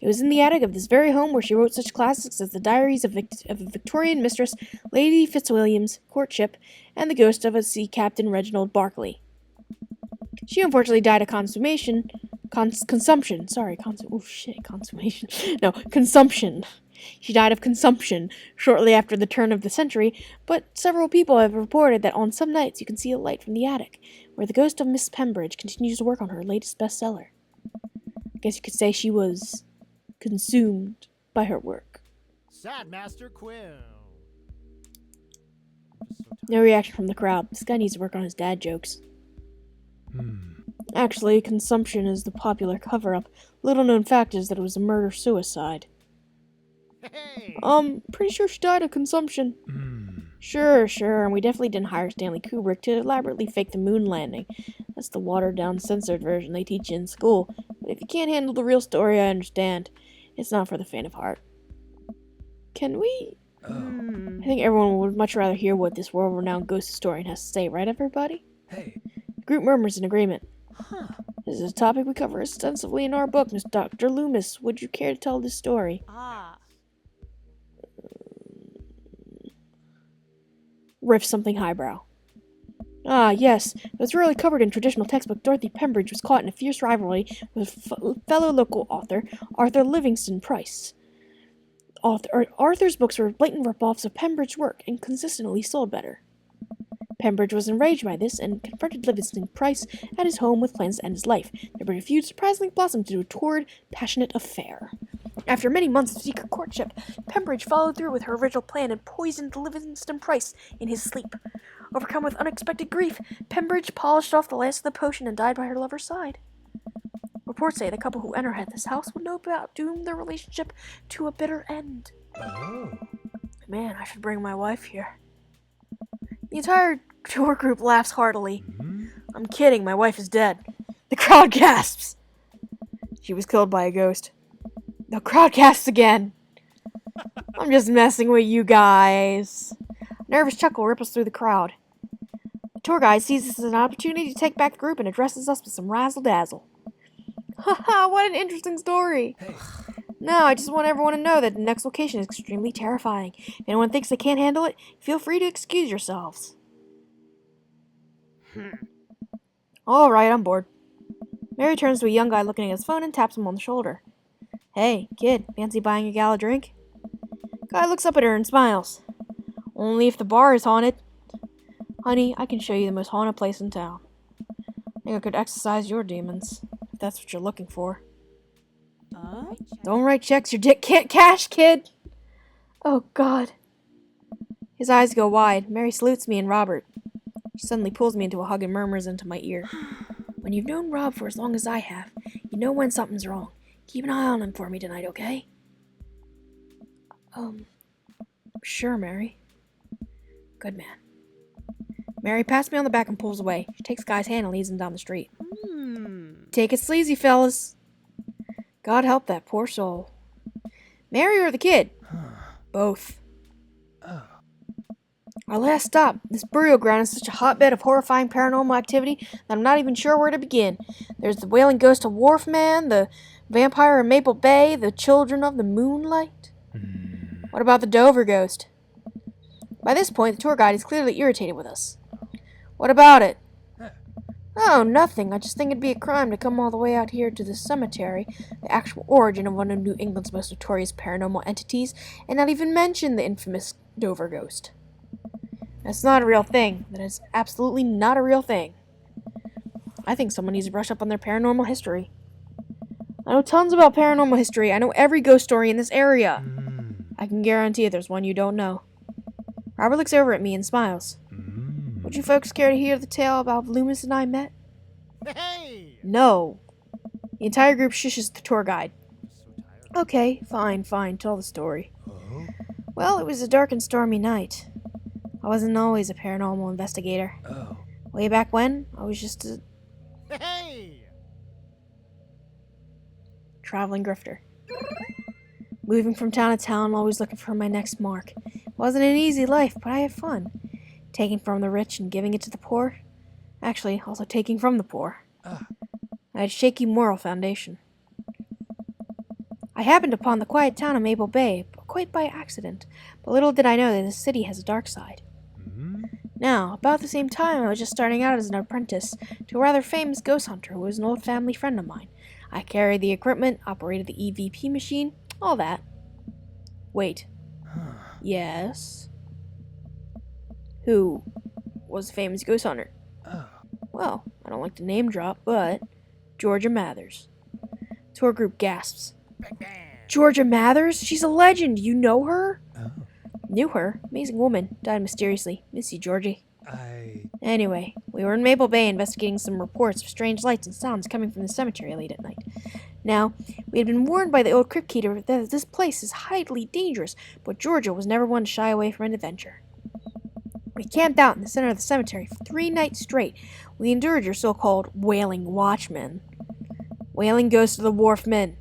It was in the attic of this very home where she wrote such classics as The Diaries of a Victorian Mistress, Lady Fitzwilliam's Courtship, and The Ghost of a Sea Captain Reginald Barclay. She unfortunately died of consumption. She died of consumption shortly after the turn of the century, but several people have reported that on some nights you can see a light from the attic, where the ghost of Miss Pembridge continues to work on her latest bestseller. guess you could say she was consumed by her work. Sad Master Quill. No reaction from the crowd. This guy needs to work on his dad jokes. Actually, consumption is the popular cover-up. Little known fact is that it was a murder-suicide. Hey! Pretty sure she died of consumption. Sure, and we definitely didn't hire Stanley Kubrick to elaborately fake the moon landing. That's the watered-down, censored version they teach you in school. But if you can't handle the real story, I understand. It's not for the faint of heart. Can we... I think everyone would much rather hear what this world-renowned ghost historian has to say, right, everybody? Hey. The group murmurs in agreement. This is a topic we cover extensively in our book, Miss Dr. Loomis. Would you care to tell this story? Riff something highbrow. Ah, yes. It was really covered in traditional textbook. Dorothy Pembridge was caught in a fierce rivalry with fellow local author, Arthur Livingston Price. Arthur's books were blatant rip-offs of Pembridge's work and consistently sold better. Pembridge was enraged by this and confronted Livingston Price at his home with plans to end his life. Their feud surprisingly blossomed into a torrid, passionate affair. After many months of secret courtship, Pembridge followed through with her original plan and poisoned Livingston Price in his sleep. Overcome with unexpected grief, Pembridge polished off the last of the potion and died by her lover's side. Reports say the couple who enter this house would no doubt doom their relationship to a bitter end. Man, I should bring my wife here. The entire tour group laughs heartily. I'm kidding, my wife is dead. The crowd gasps. She was killed by a ghost. The crowd gasps again. I'm just messing with you guys. A nervous chuckle ripples through the crowd. The tour guide sees this as an opportunity to take back the group and addresses us with some razzle-dazzle. Haha, what an interesting story. Hey. No, I just want everyone to know that the next location is extremely terrifying. If anyone thinks they can't handle it, feel free to excuse yourselves. Alright, I'm bored. Mary turns to a young guy looking at his phone and taps him on the shoulder. Hey, kid, fancy buying a gal a drink? Guy looks up at her and smiles. Only if the bar is haunted. Honey, I can show you the most haunted place in town. I think I could exorcise your demons, if that's what you're looking for. Don't write checks your dick can't cash, kid! Oh, God. His eyes go wide. Mary salutes me and Robert. She suddenly pulls me into a hug and murmurs into my ear. When you've known Rob for as long as I have, you know when something's wrong. Keep an eye on him for me tonight, okay? Sure, Mary. Good man. Mary pats me on the back and pulls away. She takes Guy's hand and leads him down the street. Take it sleazy, fellas. God help that poor soul. Mary or the kid? Both. Our last stop. This burial ground is such a hotbed of horrifying paranormal activity that I'm not even sure where to begin. There's the wailing ghost of Wharfman, the vampire in Maple Bay, the children of the moonlight. What about the Dover ghost? By this point, the tour guide is clearly irritated with us. What about it? Oh, nothing. I just think it'd be a crime to come all the way out here to the cemetery, the actual origin of one of New England's most notorious paranormal entities, and not even mention the infamous Dover ghost. That's not a real thing. That is absolutely not a real thing. I think someone needs to brush up on their paranormal history. I know tons about paranormal history. I know every ghost story in this area. I can guarantee there's one you don't know. Robert looks over at me and smiles. Would you folks care to hear the tale about how Loomis and I met? Hey! No. The entire group shushes the tour guide. Okay, fine, tell the story. Well, it was a dark and stormy night. I wasn't always a paranormal investigator. Way back when, I was just a Hey! traveling grifter. Moving from town to town, always looking for my next mark. It wasn't an easy life, but I had fun. Taking from the rich and giving it to the poor. Actually, also taking from the poor. I had a shaky moral foundation. I happened upon the quiet town of Maple Bay, but quite by accident. But little did I know that this city has a dark side. Now, about the same time, I was just starting out as an apprentice to a rather famous ghost hunter who was an old family friend of mine. I carried the equipment, operated the EVP machine, all that. Wait. Yes? Who was a famous ghost hunter? Well, I don't like to name drop, but Georgia Mathers. Tour group gasps. Bang, bang. Georgia Mathers? She's a legend. You know her? Oh, Knew her. Amazing woman. Died mysteriously. Miss you, Georgie. I... Anyway, we were in Maple Bay investigating some reports of strange lights and sounds coming from the cemetery late at night. Now, we had been warned by the old crypt keeper that this place is highly dangerous, but Georgia was never one to shy away from an adventure. We camped out in the center of the cemetery for 3 nights straight. We endured your so-called wailing watchmen. Wailing ghosts of the wharf men.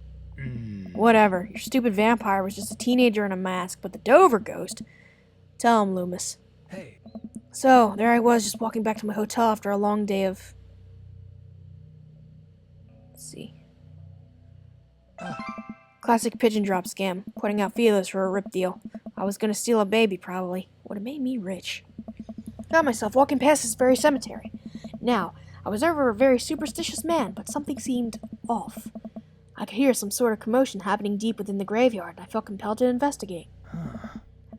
Whatever, your stupid vampire was just a teenager in a mask, but the Dover ghost... Tell him, Loomis. Hey. So, there I was, just walking back to my hotel after a long day of... Let's see. Classic pigeon drop scam. Putting out feelers for a rip deal. I was gonna steal a baby, probably. Would have made me rich. Found myself walking past this very cemetery. Now, I was never a very superstitious man, but something seemed off. I could hear some sort of commotion happening deep within the graveyard, and I felt compelled to investigate.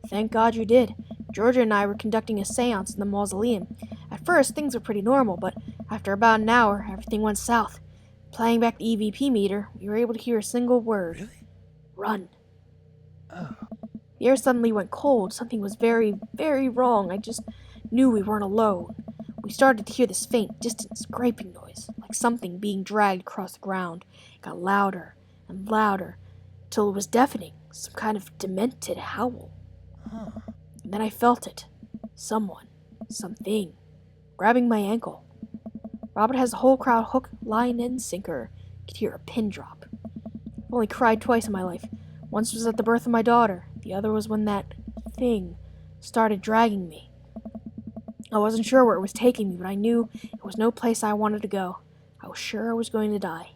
Thank God you did. Georgia and I were conducting a seance in the mausoleum. At first, things were pretty normal, but after about an hour, everything went south. Playing back the EVP meter, we were able to hear a single word. Really? Run. Oh. The air suddenly went cold. Something was very, very wrong. I just knew we weren't alone. We started to hear this faint, distant scraping noise, like something being dragged across the ground. It got louder and louder, till it was deafening, some kind of demented howl. Huh. And then I felt it. Someone, something, grabbing my ankle. Robert has the whole crowd hook, line, and sinker. I could hear a pin drop. I've only cried twice in my life. Once was at the birth of my daughter. The other was when that thing started dragging me. I wasn't sure where it was taking me, but I knew it was no place I wanted to go. I was sure I was going to die.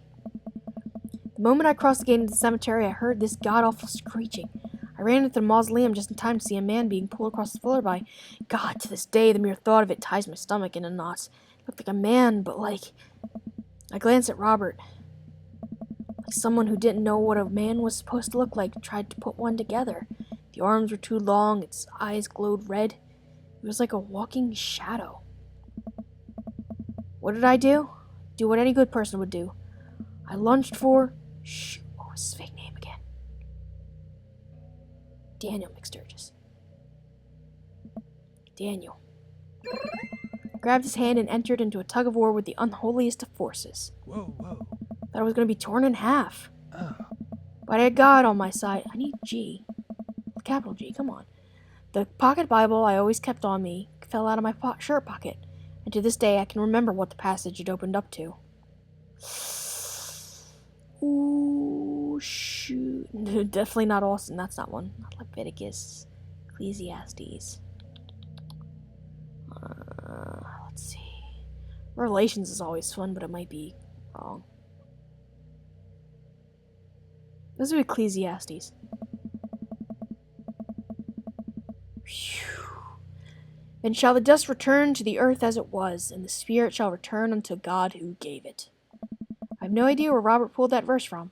The moment I crossed the gate into the cemetery, I heard this god-awful screeching. I ran into the mausoleum just in time to see a man being pulled across the floor by... God, to this day, the mere thought of it ties my stomach in a knot. It looked like a man, but like... I glanced at Robert. Like someone who didn't know what a man was supposed to look like tried to put one together. The arms were too long, its eyes glowed red. It was like a walking shadow. What did I do? Do what any good person would do. I lunged for... Shh, what was his fake name again? Daniel McSturgis. Daniel. I grabbed his hand and entered into a tug-of-war with the unholiest of forces. Whoa, whoa. Thought I was going to be torn in half. Oh. But I had God on my side. I need G. Capital G, come on. The pocket Bible I always kept on me fell out of my shirt pocket, and to this day I can remember what the passage it opened up to. Ooh, shoot. Definitely not Austin, that's not one. Not Leviticus. Ecclesiastes. Let's see. Revelations is always fun, but it might be wrong. This is Ecclesiastes. Then shall the dust return to the earth as it was, and the spirit shall return unto God who gave it. I have no idea where Robert pulled that verse from.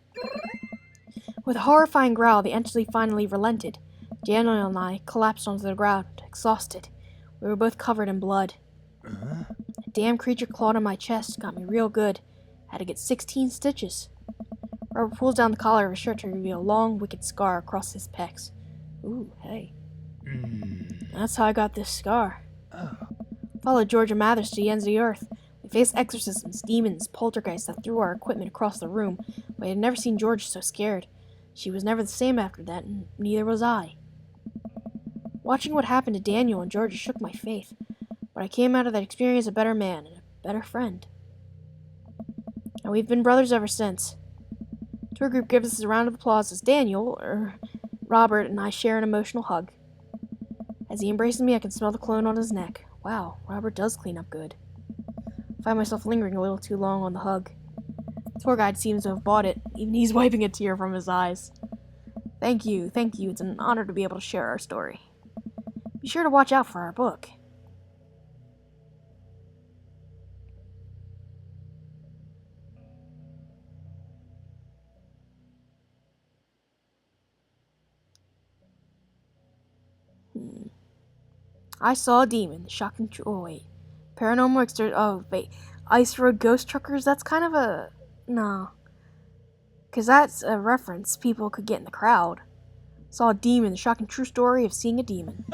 With a horrifying growl, the entity finally relented. Daniel and I collapsed onto the ground, exhausted. We were both covered in blood. A damn creature clawed on my chest, got me real good. Had to get 16 stitches. Robert pulls down the collar of his shirt to reveal a long, wicked scar across his pecs. Ooh, hey. That's how I got this scar. Oh. Followed Georgia Mathers to the ends of the earth. We faced exorcisms, demons, poltergeists that threw our equipment across the room, but I had never seen Georgia so scared. She was never the same after that, and neither was I. Watching what happened to Daniel and Georgia shook my faith, but I came out of that experience a better man and a better friend. And we've been brothers ever since. Tour group gives us a round of applause as Robert and I share an emotional hug. As he embraces me, I can smell the cologne on his neck. Wow, Robert does clean up good. I find myself lingering a little too long on the hug. The tour guide seems to have bought it. Even he's wiping a tear from his eyes. Thank you. It's an honor to be able to share our story. Be sure to watch out for our book. I saw a demon. The shocking oh wait. Paranormal Ice Road Ghost Truckers? That's kind of a... No. Because that's a reference people could get in the crowd. Saw a demon, the shocking true story of seeing a demon.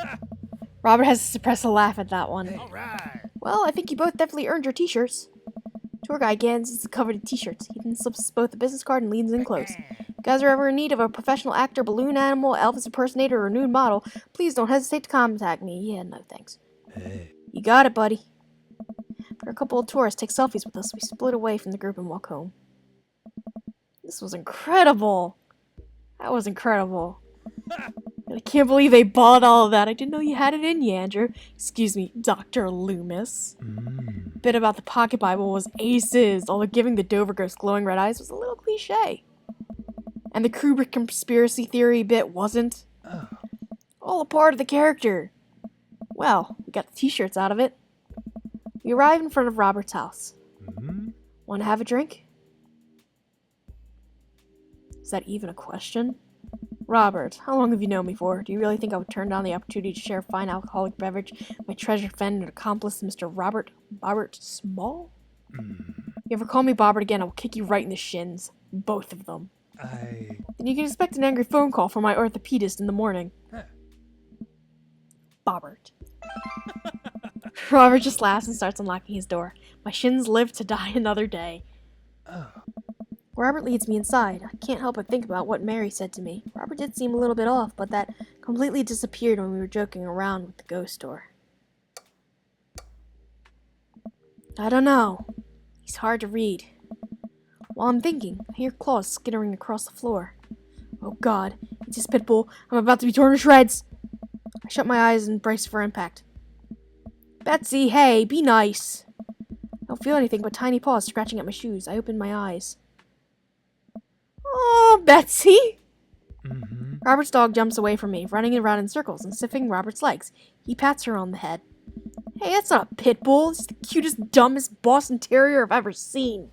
Robert has to suppress a laugh at that one. Alright. Well, I think you both definitely earned your t-shirts. Tour guy Gans is covered in t-shirts. He then slips us both a business card and leans in close. You guys are ever in need of a professional actor, balloon animal, Elvis impersonator, or nude model, please don't hesitate to contact me. Yeah, no thanks. Hey. You got it, buddy. After a couple of tourists take selfies with us, we split away from the group and walk home. This was incredible. That was incredible. I can't believe they bought all of that. I didn't know you had it in you, Andrew. Excuse me, Dr. Loomis. Bit about the pocket Bible was aces, although giving the Dover ghost glowing red eyes was a little cliche. And the Kubrick conspiracy theory bit wasn't. Oh. All a part of the character. Well, we got the t-shirts out of it. We arrive in front of Robert's house. Want to have a drink? Is that even a question? Robert, how long have you known me for? Do you really think I would turn down the opportunity to share a fine alcoholic beverage with my treasured friend and accomplice, Mr. Robert Small? You ever call me Bobbert again, I will kick you right in the shins. Both of them. Then you can expect an angry phone call from my orthopedist in the morning. Huh. Bobbert. Robert just laughs and starts unlocking his door. My shins live to die another day. Oh. Robert leads me inside. I can't help but think about what Mary said to me. Robert did seem a little bit off, but that completely disappeared when we were joking around with the ghost store. I don't know. He's hard to read. While I'm thinking, I hear claws skittering across the floor. Oh God, it's his pit bull. I'm about to be torn to shreds. I shut my eyes and brace for impact. Betsy, hey, be nice. I don't feel anything but tiny paws scratching at my shoes. I open my eyes. Oh, Betsy! Robert's dog jumps away from me, running around in circles and sniffing Robert's legs. He pats her on the head. Hey, that's not a pit bull. It's the cutest, dumbest Boston Terrier I've ever seen.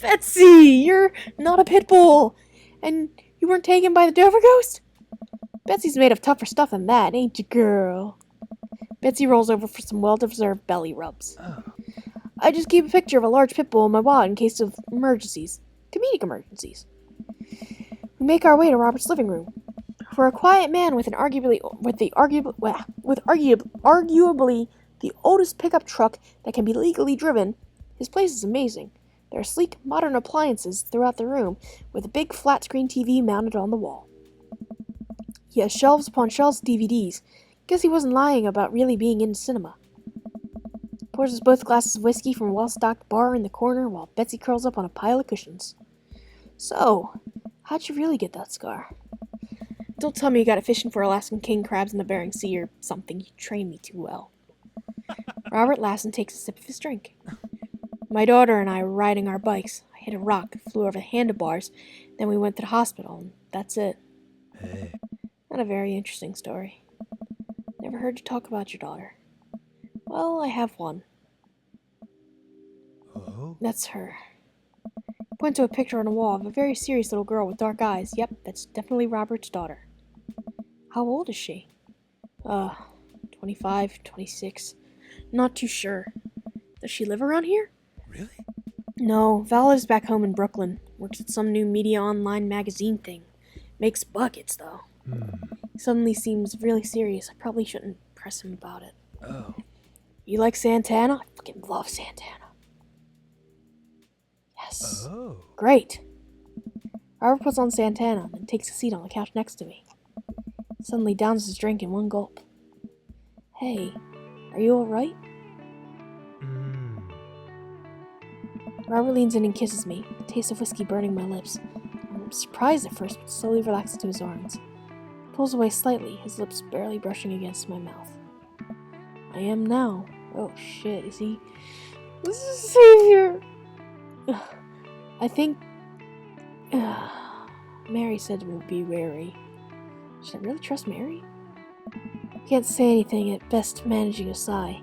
Betsy, you're not a pit bull. And you weren't taken by the Dover ghost? Betsy's made of tougher stuff than that, ain't you, girl? Betsy rolls over for some well-deserved belly rubs. Oh. I just keep a picture of a large pit bull in my wallet in case of emergencies. Comedic emergencies. We make our way to Robert's living room. For a quiet man with arguably the oldest pickup truck that can be legally driven, his place is amazing. There are sleek, modern appliances throughout the room, with a big flat-screen TV mounted on the wall. He has shelves upon shelves of DVDs. Guess he wasn't lying about really being into cinema. Pours us both glasses of whiskey from a well-stocked bar in the corner while Betsy curls up on a pile of cushions. So, how'd you really get that scar? Don't tell me you got it fishing for Alaskan king crabs in the Bering Sea or something. You trained me too well. Robert laughs and takes a sip of his drink. My daughter and I were riding our bikes. I hit a rock that flew over the handlebars. Then we went to the hospital, and that's it. Hey. Not a very interesting story. Never heard you talk about your daughter. Well, I have one. Oh. That's her. Point to a picture on the wall of a very serious little girl with dark eyes. Yep, that's definitely Robert's daughter. How old is she? 25, 26. Not too sure. Does she live around here? Really? No, Val lives back home in Brooklyn. Works at some new media online magazine thing. Makes buckets, though. He suddenly seems really serious. I probably shouldn't press him about it. Oh. You like Santana? I fucking love Santana. Yes. Oh. Great. Robert puts on Santana and takes a seat on the couch next to me. Suddenly downs his drink in one gulp. Hey, are you alright? Robert leans in and kisses me, the taste of whiskey burning my lips. I'm surprised at first, but slowly relaxes into his arms. He pulls away slightly, his lips barely brushing against my mouth. I am now. Oh shit, is he... This is a savior! I think... Mary said we'll be wary. Should I really trust Mary? Can't say anything, at best managing a sigh.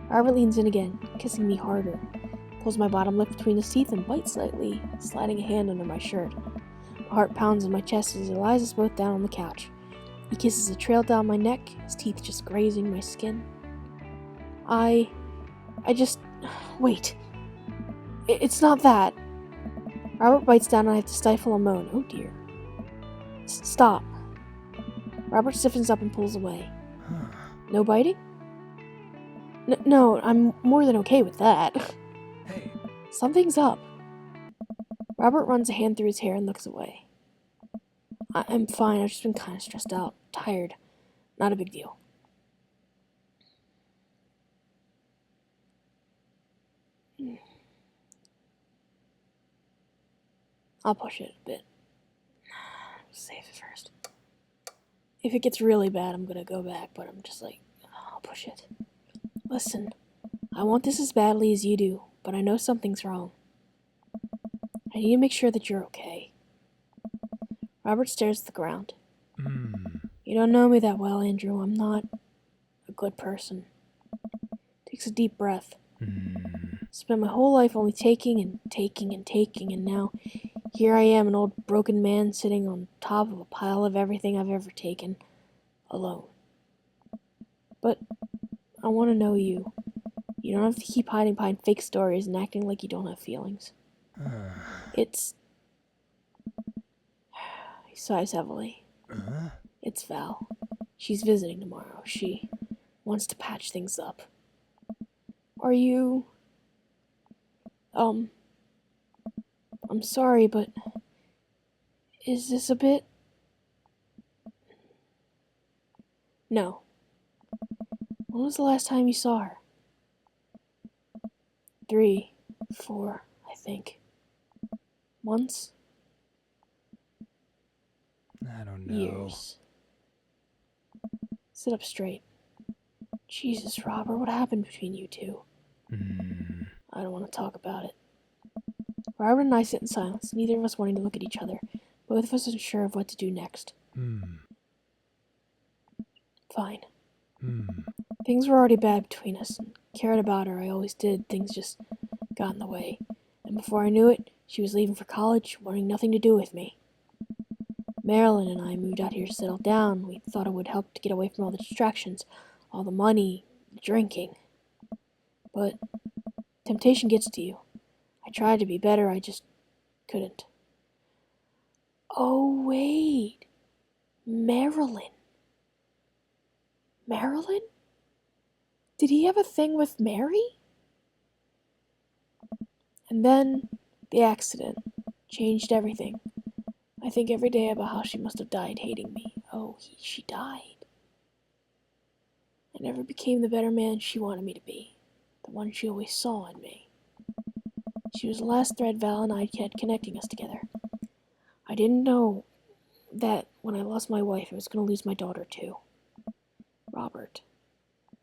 Robert leans in again, kissing me harder. Pulls my bottom lip between his teeth and bites slightly, sliding a hand under my shirt. My heart pounds in my chest as he lies us both down on the couch. He kisses a trail down my neck, his teeth just grazing my skin. I just... Wait. It's not that. Robert bites down and I have to stifle a moan. Oh dear. Stop. Robert stiffens up and pulls away. No biting? No, I'm more than okay with that. Hey. Something's up. Robert runs a hand through his hair and looks away. I'm fine. I've just been kind of stressed out. Tired. Not a big deal. I'll push it a bit. Save it first. If it gets really bad, I'm gonna go back, but I'm just like, I'll push it. Listen, I want this as badly as you do, but I know something's wrong. I need to make sure that you're okay. Robert stares at the ground. You don't know me that well, Andrew. I'm not a good person. Takes a deep breath. Spent my whole life only taking and taking and taking, and now here I am, an old broken man sitting on top of a pile of everything I've ever taken, alone. But I want to know you. You don't have to keep hiding behind fake stories and acting like you don't have feelings. It's... He sighs heavily. It's Val. She's visiting tomorrow. She wants to patch things up. Are you... I'm sorry, but... Is this a bit... No. When was the last time you saw her? 3, 4, I think. Months? I don't know. Years. Sit up straight. Jesus, Robert, what happened between you two? I don't want to talk about it. Robert and I sit in silence, neither of us wanting to look at each other. Both of us unsure of what to do next. Fine. Things were already bad between us, and cared about her, I always did. Things just got in the way. And before I knew it, she was leaving for college, wanting nothing to do with me. Marilyn and I moved out here to settle down. We thought it would help to get away from all the distractions, all the money, the drinking. But temptation gets to you. I tried to be better, I just couldn't. Oh, wait. Marilyn. Marilyn? Did he have a thing with Mary? And then the accident changed everything. I think every day about how she must have died hating me. Oh, she died. I never became the better man she wanted me to be. The one she always saw in me. She was the last thread Val and I had connecting us together. I didn't know that when I lost my wife, I was going to lose my daughter too. Robert.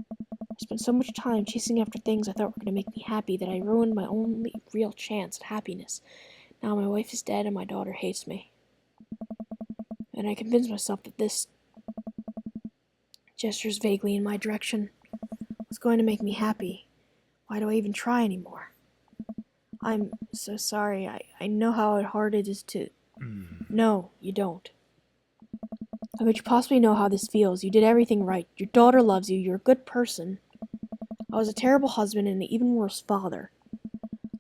I spent so much time chasing after things I thought were going to make me happy that I ruined my only real chance at happiness. Now my wife is dead and my daughter hates me. And I convinced myself that this gestures vaguely in my direction was going to make me happy. Why do I even try anymore? I'm so sorry. I know how hard it is to... No, you don't. How could you possibly know how this feels? You did everything right. Your daughter loves you. You're a good person. I was a terrible husband and an even worse father.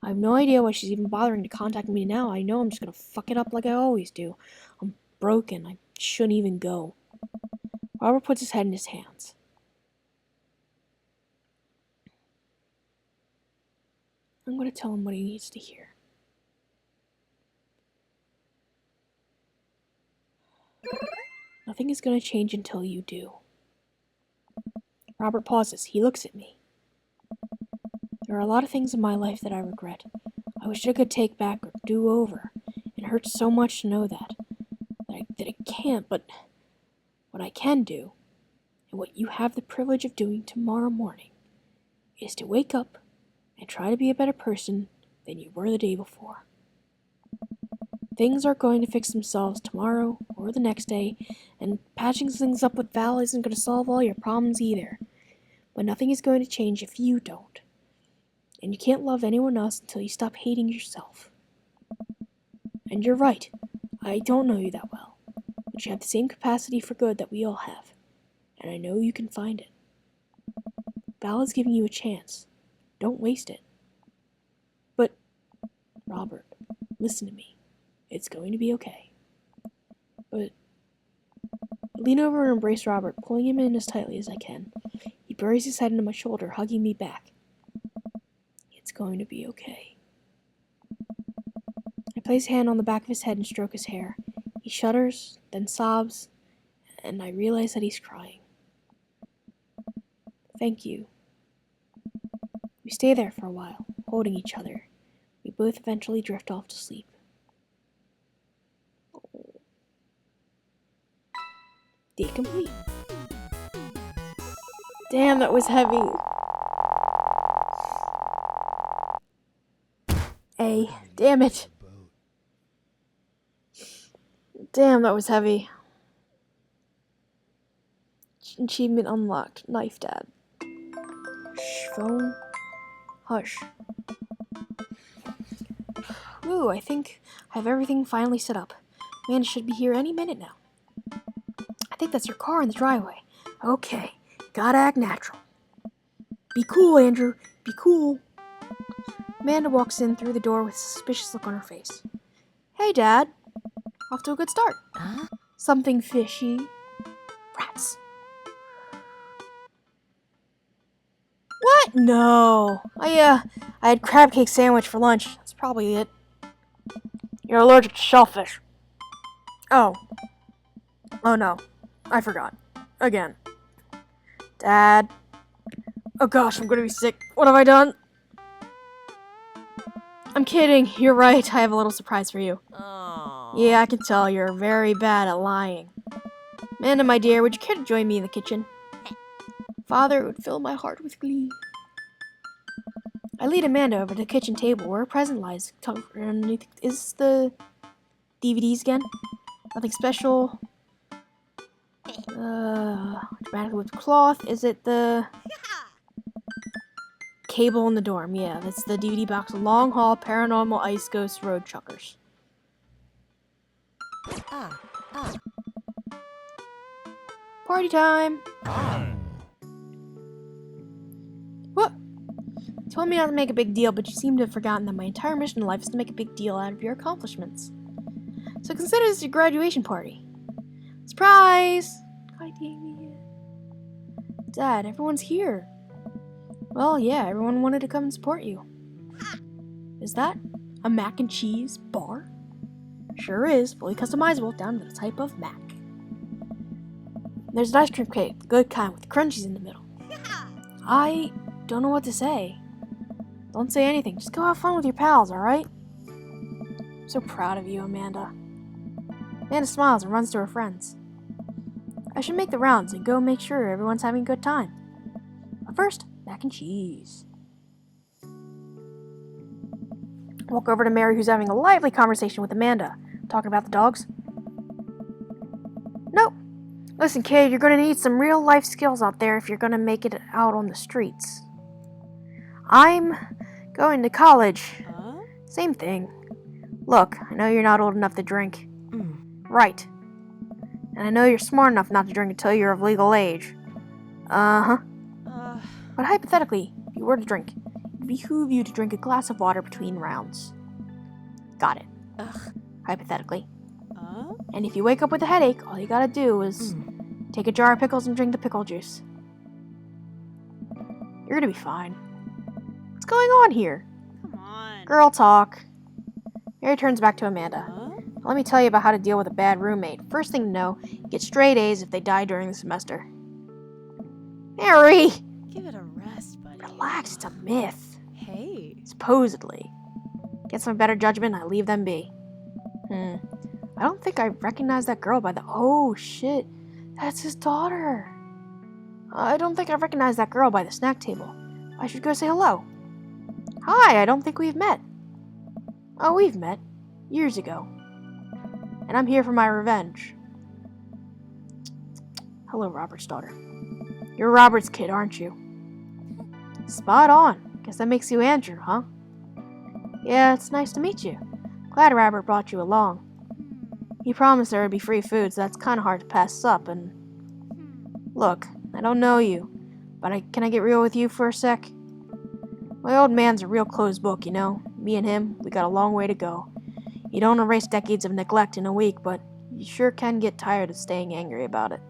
I have no idea why she's even bothering to contact me now. I know I'm just gonna fuck it up like I always do. I'm broken. I shouldn't even go. Robert puts his head in his hands. I'm gonna tell him what he needs to hear. Nothing is gonna change until you do. Robert pauses. He looks at me. There are a lot of things in my life that I regret. I wish I could take back or do over. It hurts so much to know that I can't, but what I can do, and what you have the privilege of doing tomorrow morning, is to wake up and try to be a better person than you were the day before. Things aren't going to fix themselves tomorrow or the next day, and patching things up with Val isn't going to solve all your problems either. But nothing is going to change if you don't. And you can't love anyone else until you stop hating yourself. And you're right, I don't know you that well, but you have the same capacity for good that we all have, and I know you can find it. Val is giving you a chance. Don't waste it. But, Robert, Listen to me. It's going to be okay. But I lean over and embrace Robert, pulling him in as tightly as I can. He buries his head into my shoulder, hugging me back. It's going to be okay. I place a hand on the back of his head and stroke his hair. He shudders, then sobs, and I realize that he's crying. Thank you. We stay there for a while, holding each other. We both eventually drift off to sleep. Day complete. Damn, that was heavy. A. Damn it. Damn, that was heavy. Achievement unlocked. Knife dad. Shh, phone. Hush. Ooh, I think I have everything finally set up. Man should be here any minute now. I think that's her car in the driveway. Okay, gotta act natural. Be cool, Andrew. Be cool. Amanda walks in through the door with a suspicious look on her face. Hey, Dad. Off to a good start. Huh? Something fishy. Rats. What? No. I had crab cake sandwich for lunch. That's probably it. You're allergic to shellfish. Oh. Oh no. I forgot. Again. Dad. Oh gosh, I'm gonna be sick. What have I done? I'm kidding. You're right. I have a little surprise for you. Oh. Yeah, I can tell you're very bad at lying. Amanda, my dear, would you care to join me in the kitchen? Father, it would fill my heart with glee. I lead Amanda over to the kitchen table where a present lies covered underneath. Is the DVDs again? Nothing special. Dramatically with cloth. Is it the cable in the dorm? Yeah, that's the DVD box. Long Haul Paranormal Ice Ghost Road Truckers. Party time! What? You told me not to make a big deal, but you seem to have forgotten that my entire mission in life is to make a big deal out of your accomplishments. So consider this your graduation party. Surprise! Hi, Damien. Dad, everyone's here. Well, yeah, everyone wanted to come and support you. Is that a mac and cheese bar? Sure is, fully customizable down to the type of mac. There's an ice cream cake, the good kind with crunchies in the middle. I don't know what to say. Don't say anything, just go have fun with your pals, alright? I'm so proud of you, Amanda. Amanda smiles and runs to her friends. I should make the rounds and go make sure everyone's having a good time. But first, mac and cheese. Walk over to Mary, who's having a lively conversation with Amanda. Talking about the dogs. Nope. Listen, kid, you're gonna need some real life skills out there if you're gonna make it out on the streets. I'm going to college. Huh? Same thing. Look, I know you're not old enough to drink. Right. And I know you're smart enough not to drink until you're of legal age. Uh-huh. But hypothetically, if you were to drink, it'd behoove you to drink a glass of water between rounds. Got it. Hypothetically. And if you wake up with a headache, all you gotta do is take a jar of pickles and drink the pickle juice. You're gonna be fine. What's going on here? Come on. Girl talk. Mary turns back to Amanda. Let me tell you about how to deal with a bad roommate. First thing to know, you get straight A's if they die during the semester. Mary! Give it a rest, buddy. Relax, it's a myth. Hey. Supposedly. Get some better judgment, I leave them be. I don't think I recognize that girl by the... Oh, shit. That's his daughter. I don't think I recognize that girl by the snack table. I should go say hello. Hi, I don't think we've met. Oh, we've met. Years ago. And I'm here for my revenge. Hello, Robert's daughter. You're Robert's kid, aren't you? Spot on. Guess that makes you Andrew, huh? Yeah, it's nice to meet you. Glad Robert brought you along. He promised there would be free food, so that's kind of hard to pass up, and... Look, I don't know you, but can I get real with you for a sec? My old man's a real closed book, you know? Me and him, we got a long way to go. You don't erase decades of neglect in a week, but you sure can get tired of staying angry about it.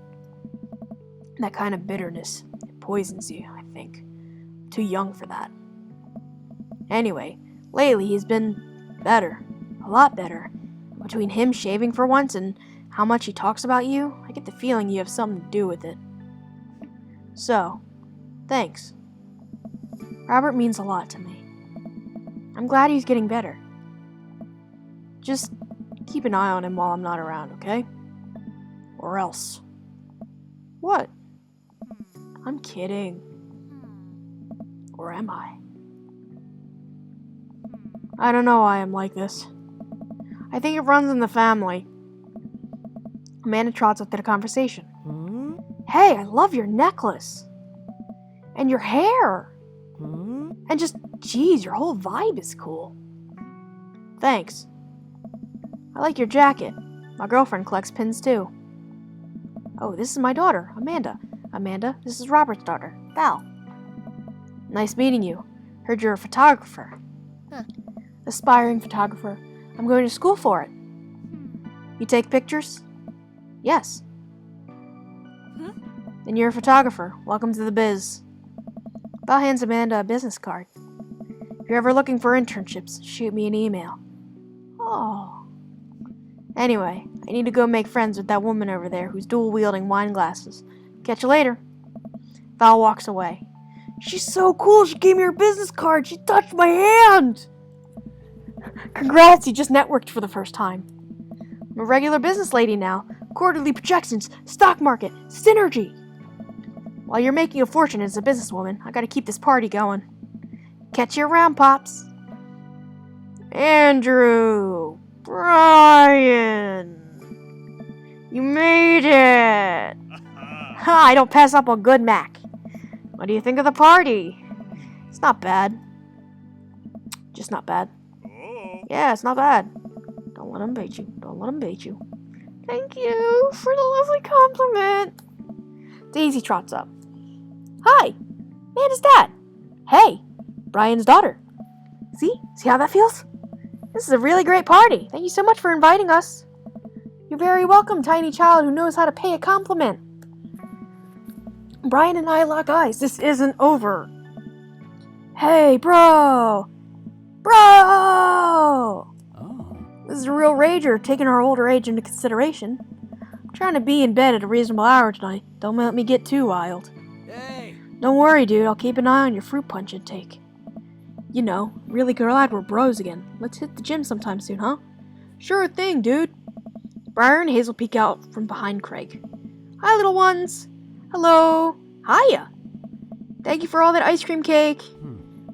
That kind of bitterness, it poisons you, I think. Too young for that. Anyway, lately he's been better. A lot better. Between him shaving for once and how much he talks about you, I get the feeling you have something to do with it. So, thanks. Robert means a lot to me. I'm glad he's getting better. Just keep an eye on him while I'm not around, okay? Or else. What? I'm kidding. Or am I? I don't know why I'm like this. I think it runs in the family. Amanda trots up to the conversation. Hey, I love your necklace. And your hair. And just, geez, your whole vibe is cool. Thanks. I like your jacket. My girlfriend collects pins too. Oh, this is my daughter, Amanda. Amanda, this is Robert's daughter, Val. Nice meeting you. Heard you're a photographer. Aspiring photographer. I'm going to school for it. You take pictures? Yes. Then you're a photographer. Welcome to the biz. Val hands Amanda a business card. If you're ever looking for internships, shoot me an email. Oh. Anyway, I need to go make friends with that woman over there who's dual-wielding wine glasses. Catch you later. Val walks away. She's so cool, she gave me her business card. She touched my hand. Congrats, you just networked for the first time. I'm a regular business lady now. Quarterly projections, stock market, synergy. While you're making a fortune as a businesswoman, I gotta keep this party going. Catch you around, Pops. Andrew. Brian. You made it. Ha, I don't pass up on good Mac. What do you think of the party? It's not bad. Just not bad. Yeah, it's not bad. Don't let him bait you. Don't let him bait you. Thank you for the lovely compliment. Daisy trots up. Hi, man, is Dad. Hey, Brian's daughter. See how that feels? This is a really great party. Thank you so much for inviting us. You're very welcome, tiny child who knows how to pay a compliment. Brian and I lock eyes. This isn't over. Hey, bro! Bro! This is a real rager, taking our older age into consideration. I'm trying to be in bed at a reasonable hour tonight. Don't let me get too wild. Hey! Don't worry, dude. I'll keep an eye on your fruit punch intake. You know, really glad we're bros again. Let's hit the gym sometime soon, huh? Sure thing, dude. Briar and Hazel peek out from behind Craig. Hi, little ones. Hello. Hiya. Thank you for all that ice cream cake.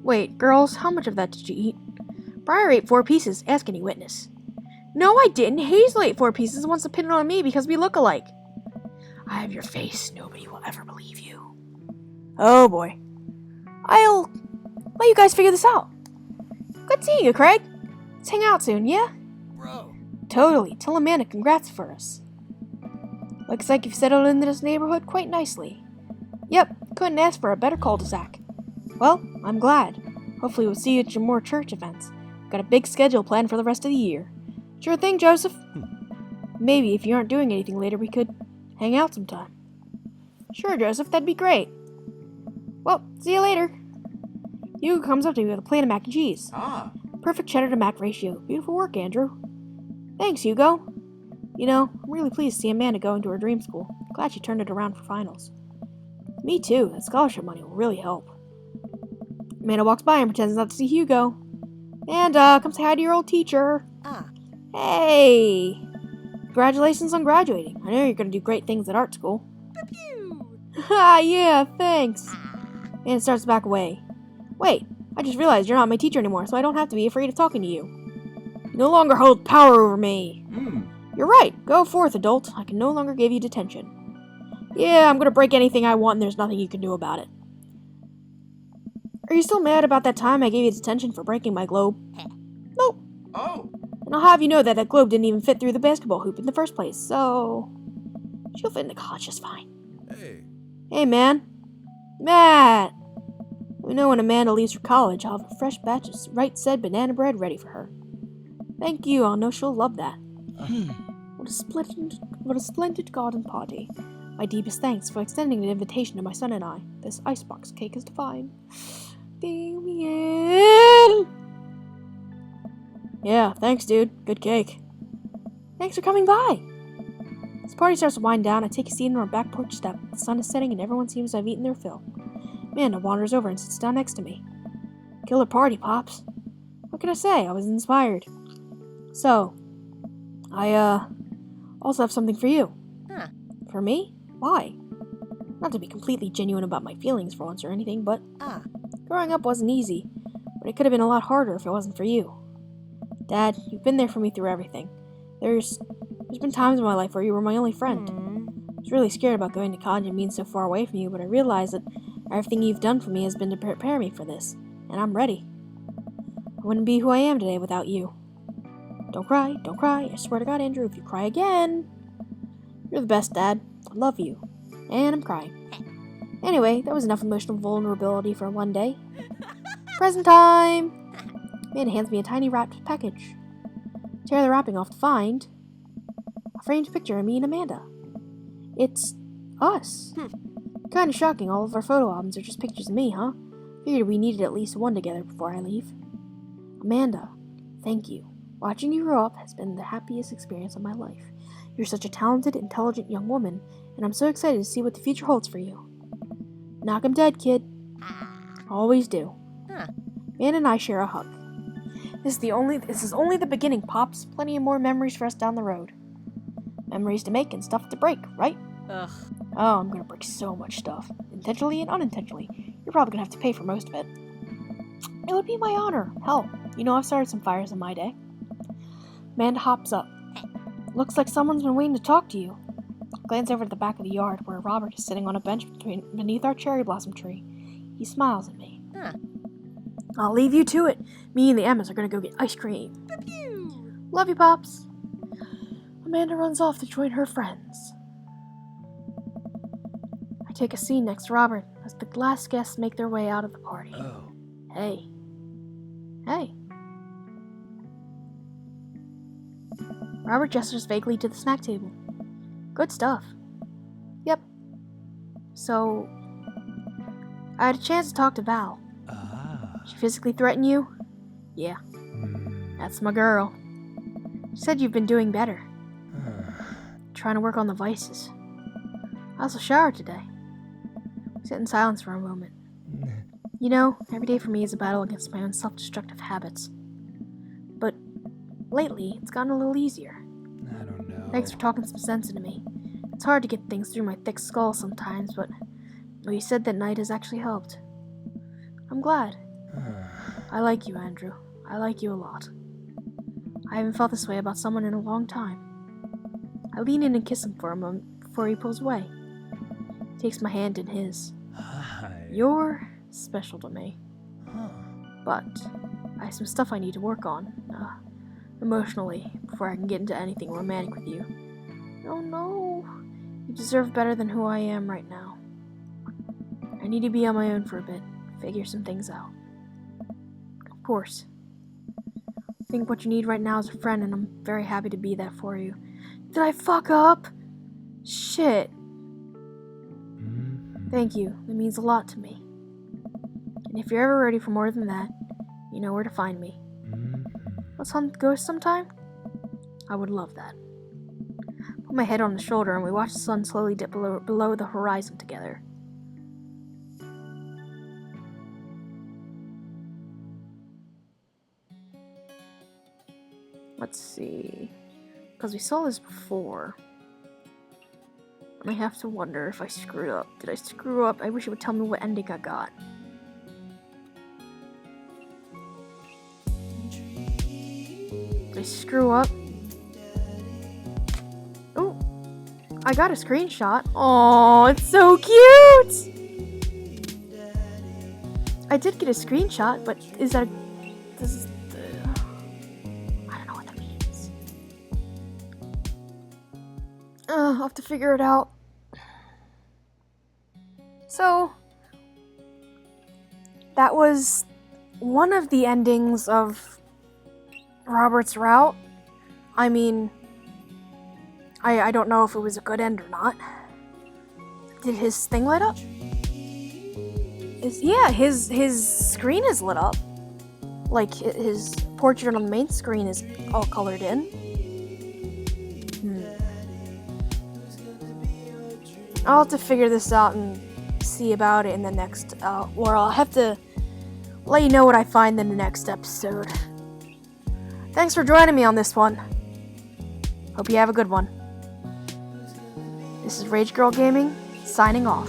Wait, girls, how much of that did you eat? Briar ate 4 pieces. Ask any witness. No, I didn't. Hazel ate 4 pieces and wants to pin it on me because we look alike. I have your face. Nobody will ever believe you. Oh, boy. I'll let you guys figure this out. Good seeing you, Craig. Let's hang out soon, yeah? Bro! Totally. Tell Amanda congrats for us. Looks like you've settled into this neighborhood quite nicely. Yep, couldn't ask for a better cul-de-sac. Well, I'm glad. Hopefully we'll see you at your more church events. Got a big schedule planned for the rest of the year. Sure thing, Joseph. Maybe if you aren't doing anything later, we could hang out sometime. Sure, Joseph, that'd be great. Well, see you later. Hugo comes up to me with a plate of mac and cheese. Perfect cheddar to mac ratio. Beautiful work, Andrew. Thanks, Hugo. You know, I'm really pleased to see Amanda go into her dream school. Glad she turned it around for finals. Me too. That scholarship money will really help. Amanda walks by and pretends not to see Hugo. Amanda, come say hi to your old teacher. Hey! Congratulations on graduating. I know you're going to do great things at art school. Ha, yeah, thanks. Amanda starts to back away. Wait, I just realized you're not my teacher anymore, so I don't have to be afraid of talking to you. You no longer hold power over me. You're right. Go forth, adult. I can no longer give you detention. Yeah, I'm gonna break anything I want and there's nothing you can do about it. Are you still mad about that time I gave you detention for breaking my globe? Nope. Oh! And I'll have you know that that globe didn't even fit through the basketball hoop in the first place, so... she'll fit into college just fine. Hey! Hey, man. Matt! We know when Amanda leaves for college, I'll have a fresh batch of right said banana bread ready for her. Thank you. I know she'll love that. What a splendid garden party. My deepest thanks for extending an invitation to my son and I. This icebox cake is divine. Damien! Yeah, thanks, dude. Good cake. Thanks for coming by. As the party starts to wind down, I take a seat on our back porch step. The sun is setting and everyone seems to have eaten their fill. Amanda wanders over and sits down next to me. Killer party, Pops. What can I say? I was inspired. So, I, also have something for you. Huh. For me? Why? Not to be completely genuine about my feelings for once or anything, but growing up wasn't easy, but it could have been a lot harder if it wasn't for you. Dad, you've been there for me through everything. There's been times in my life where you were my only friend. I was really scared about going to college and being so far away from you, but I realized that everything you've done for me has been to prepare me for this, and I'm ready. I wouldn't be who I am today without you. Don't cry, don't cry. I swear to God, Andrew, if you cry again... You're the best, Dad. I love you. And I'm crying. Anyway, that was enough emotional vulnerability for one day. Present time! Amanda hands me a tiny wrapped package. Tear the wrapping off to find a framed picture of me and Amanda. It's us. Kinda shocking, all of our photo albums are just pictures of me, huh? Figured we needed at least one together before I leave. Amanda, thank you. Watching you grow up has been the happiest experience of my life. You're such a talented, intelligent young woman, and I'm so excited to see what the future holds for you. Knock 'em dead, kid. Always do. Amanda and I share a hug. This is only the beginning, Pops. Plenty of more memories for us down the road. Memories to make and stuff to break, right? Ugh. Oh, I'm gonna break so much stuff. Intentionally and unintentionally. You're probably gonna have to pay for most of it. It would be my honor. Hell, you know I've started some fires in my day. Amanda hops up. Looks like someone's been waiting to talk to you. Glance over to the back of the yard where Robert is sitting on a bench beneath our cherry blossom tree. He smiles at me. I'll leave you to it. Me and the Emmas are gonna go get ice cream. Pew! Love you, Pops. Amanda runs off to join her friends. I take a seat next to Robert as the last guests make their way out of the party. Oh. Hey. Hey. Robert gestures vaguely to the snack table. Good stuff. Yep. So, I had a chance to talk to Val. She physically threatened you? Yeah. That's my girl. She said you've been doing better. Trying to work on the vices. I also showered today. Sit in silence for a moment. You know, every day for me is a battle against my own self-destructive habits. But lately, it's gotten a little easier. I don't know. Thanks for talking some sense into me. It's hard to get things through my thick skull sometimes, but what you said that night has actually helped. I'm glad. I like you, Andrew. I like you a lot. I haven't felt this way about someone in a long time. I lean in and kiss him for a moment before he pulls away. He takes my hand in his. Hi. You're special to me. Huh. But I have some stuff I need to work on, emotionally, before I can get into anything romantic with you. Oh no, you deserve better than who I am right now. I need to be on my own for a bit, figure some things out. Of course. I think what you need right now is a friend, and I'm very happy to be that for you. Did I fuck up? Shit. Thank you, it means a lot to me. And if you're ever ready for more than that, you know where to find me. Let's hunt ghosts sometime? I would love that. Put my head on the shoulder and we watch the sun slowly dip below the horizon together. Let's see. Because we saw this before. I have to wonder if I screwed up. Did I screw up? I wish it would tell me what ending I got. Did I screw up? Oh, I got a screenshot. Oh, it's so cute! I did get a screenshot, but is that this is I don't know what that means. I'll have to figure it out. So, that was one of the endings of Robert's route? I mean, I don't know if it was a good end or not. Did his thing light up? Yeah, his screen is lit up. Like, his portrait on the main screen is all colored in. I'll have to figure this out and see about it in the next, or I'll have to let you know what I find in the next episode. Thanks for joining me on this one. Hope you have a good one. This is RageGirlGaming, signing off.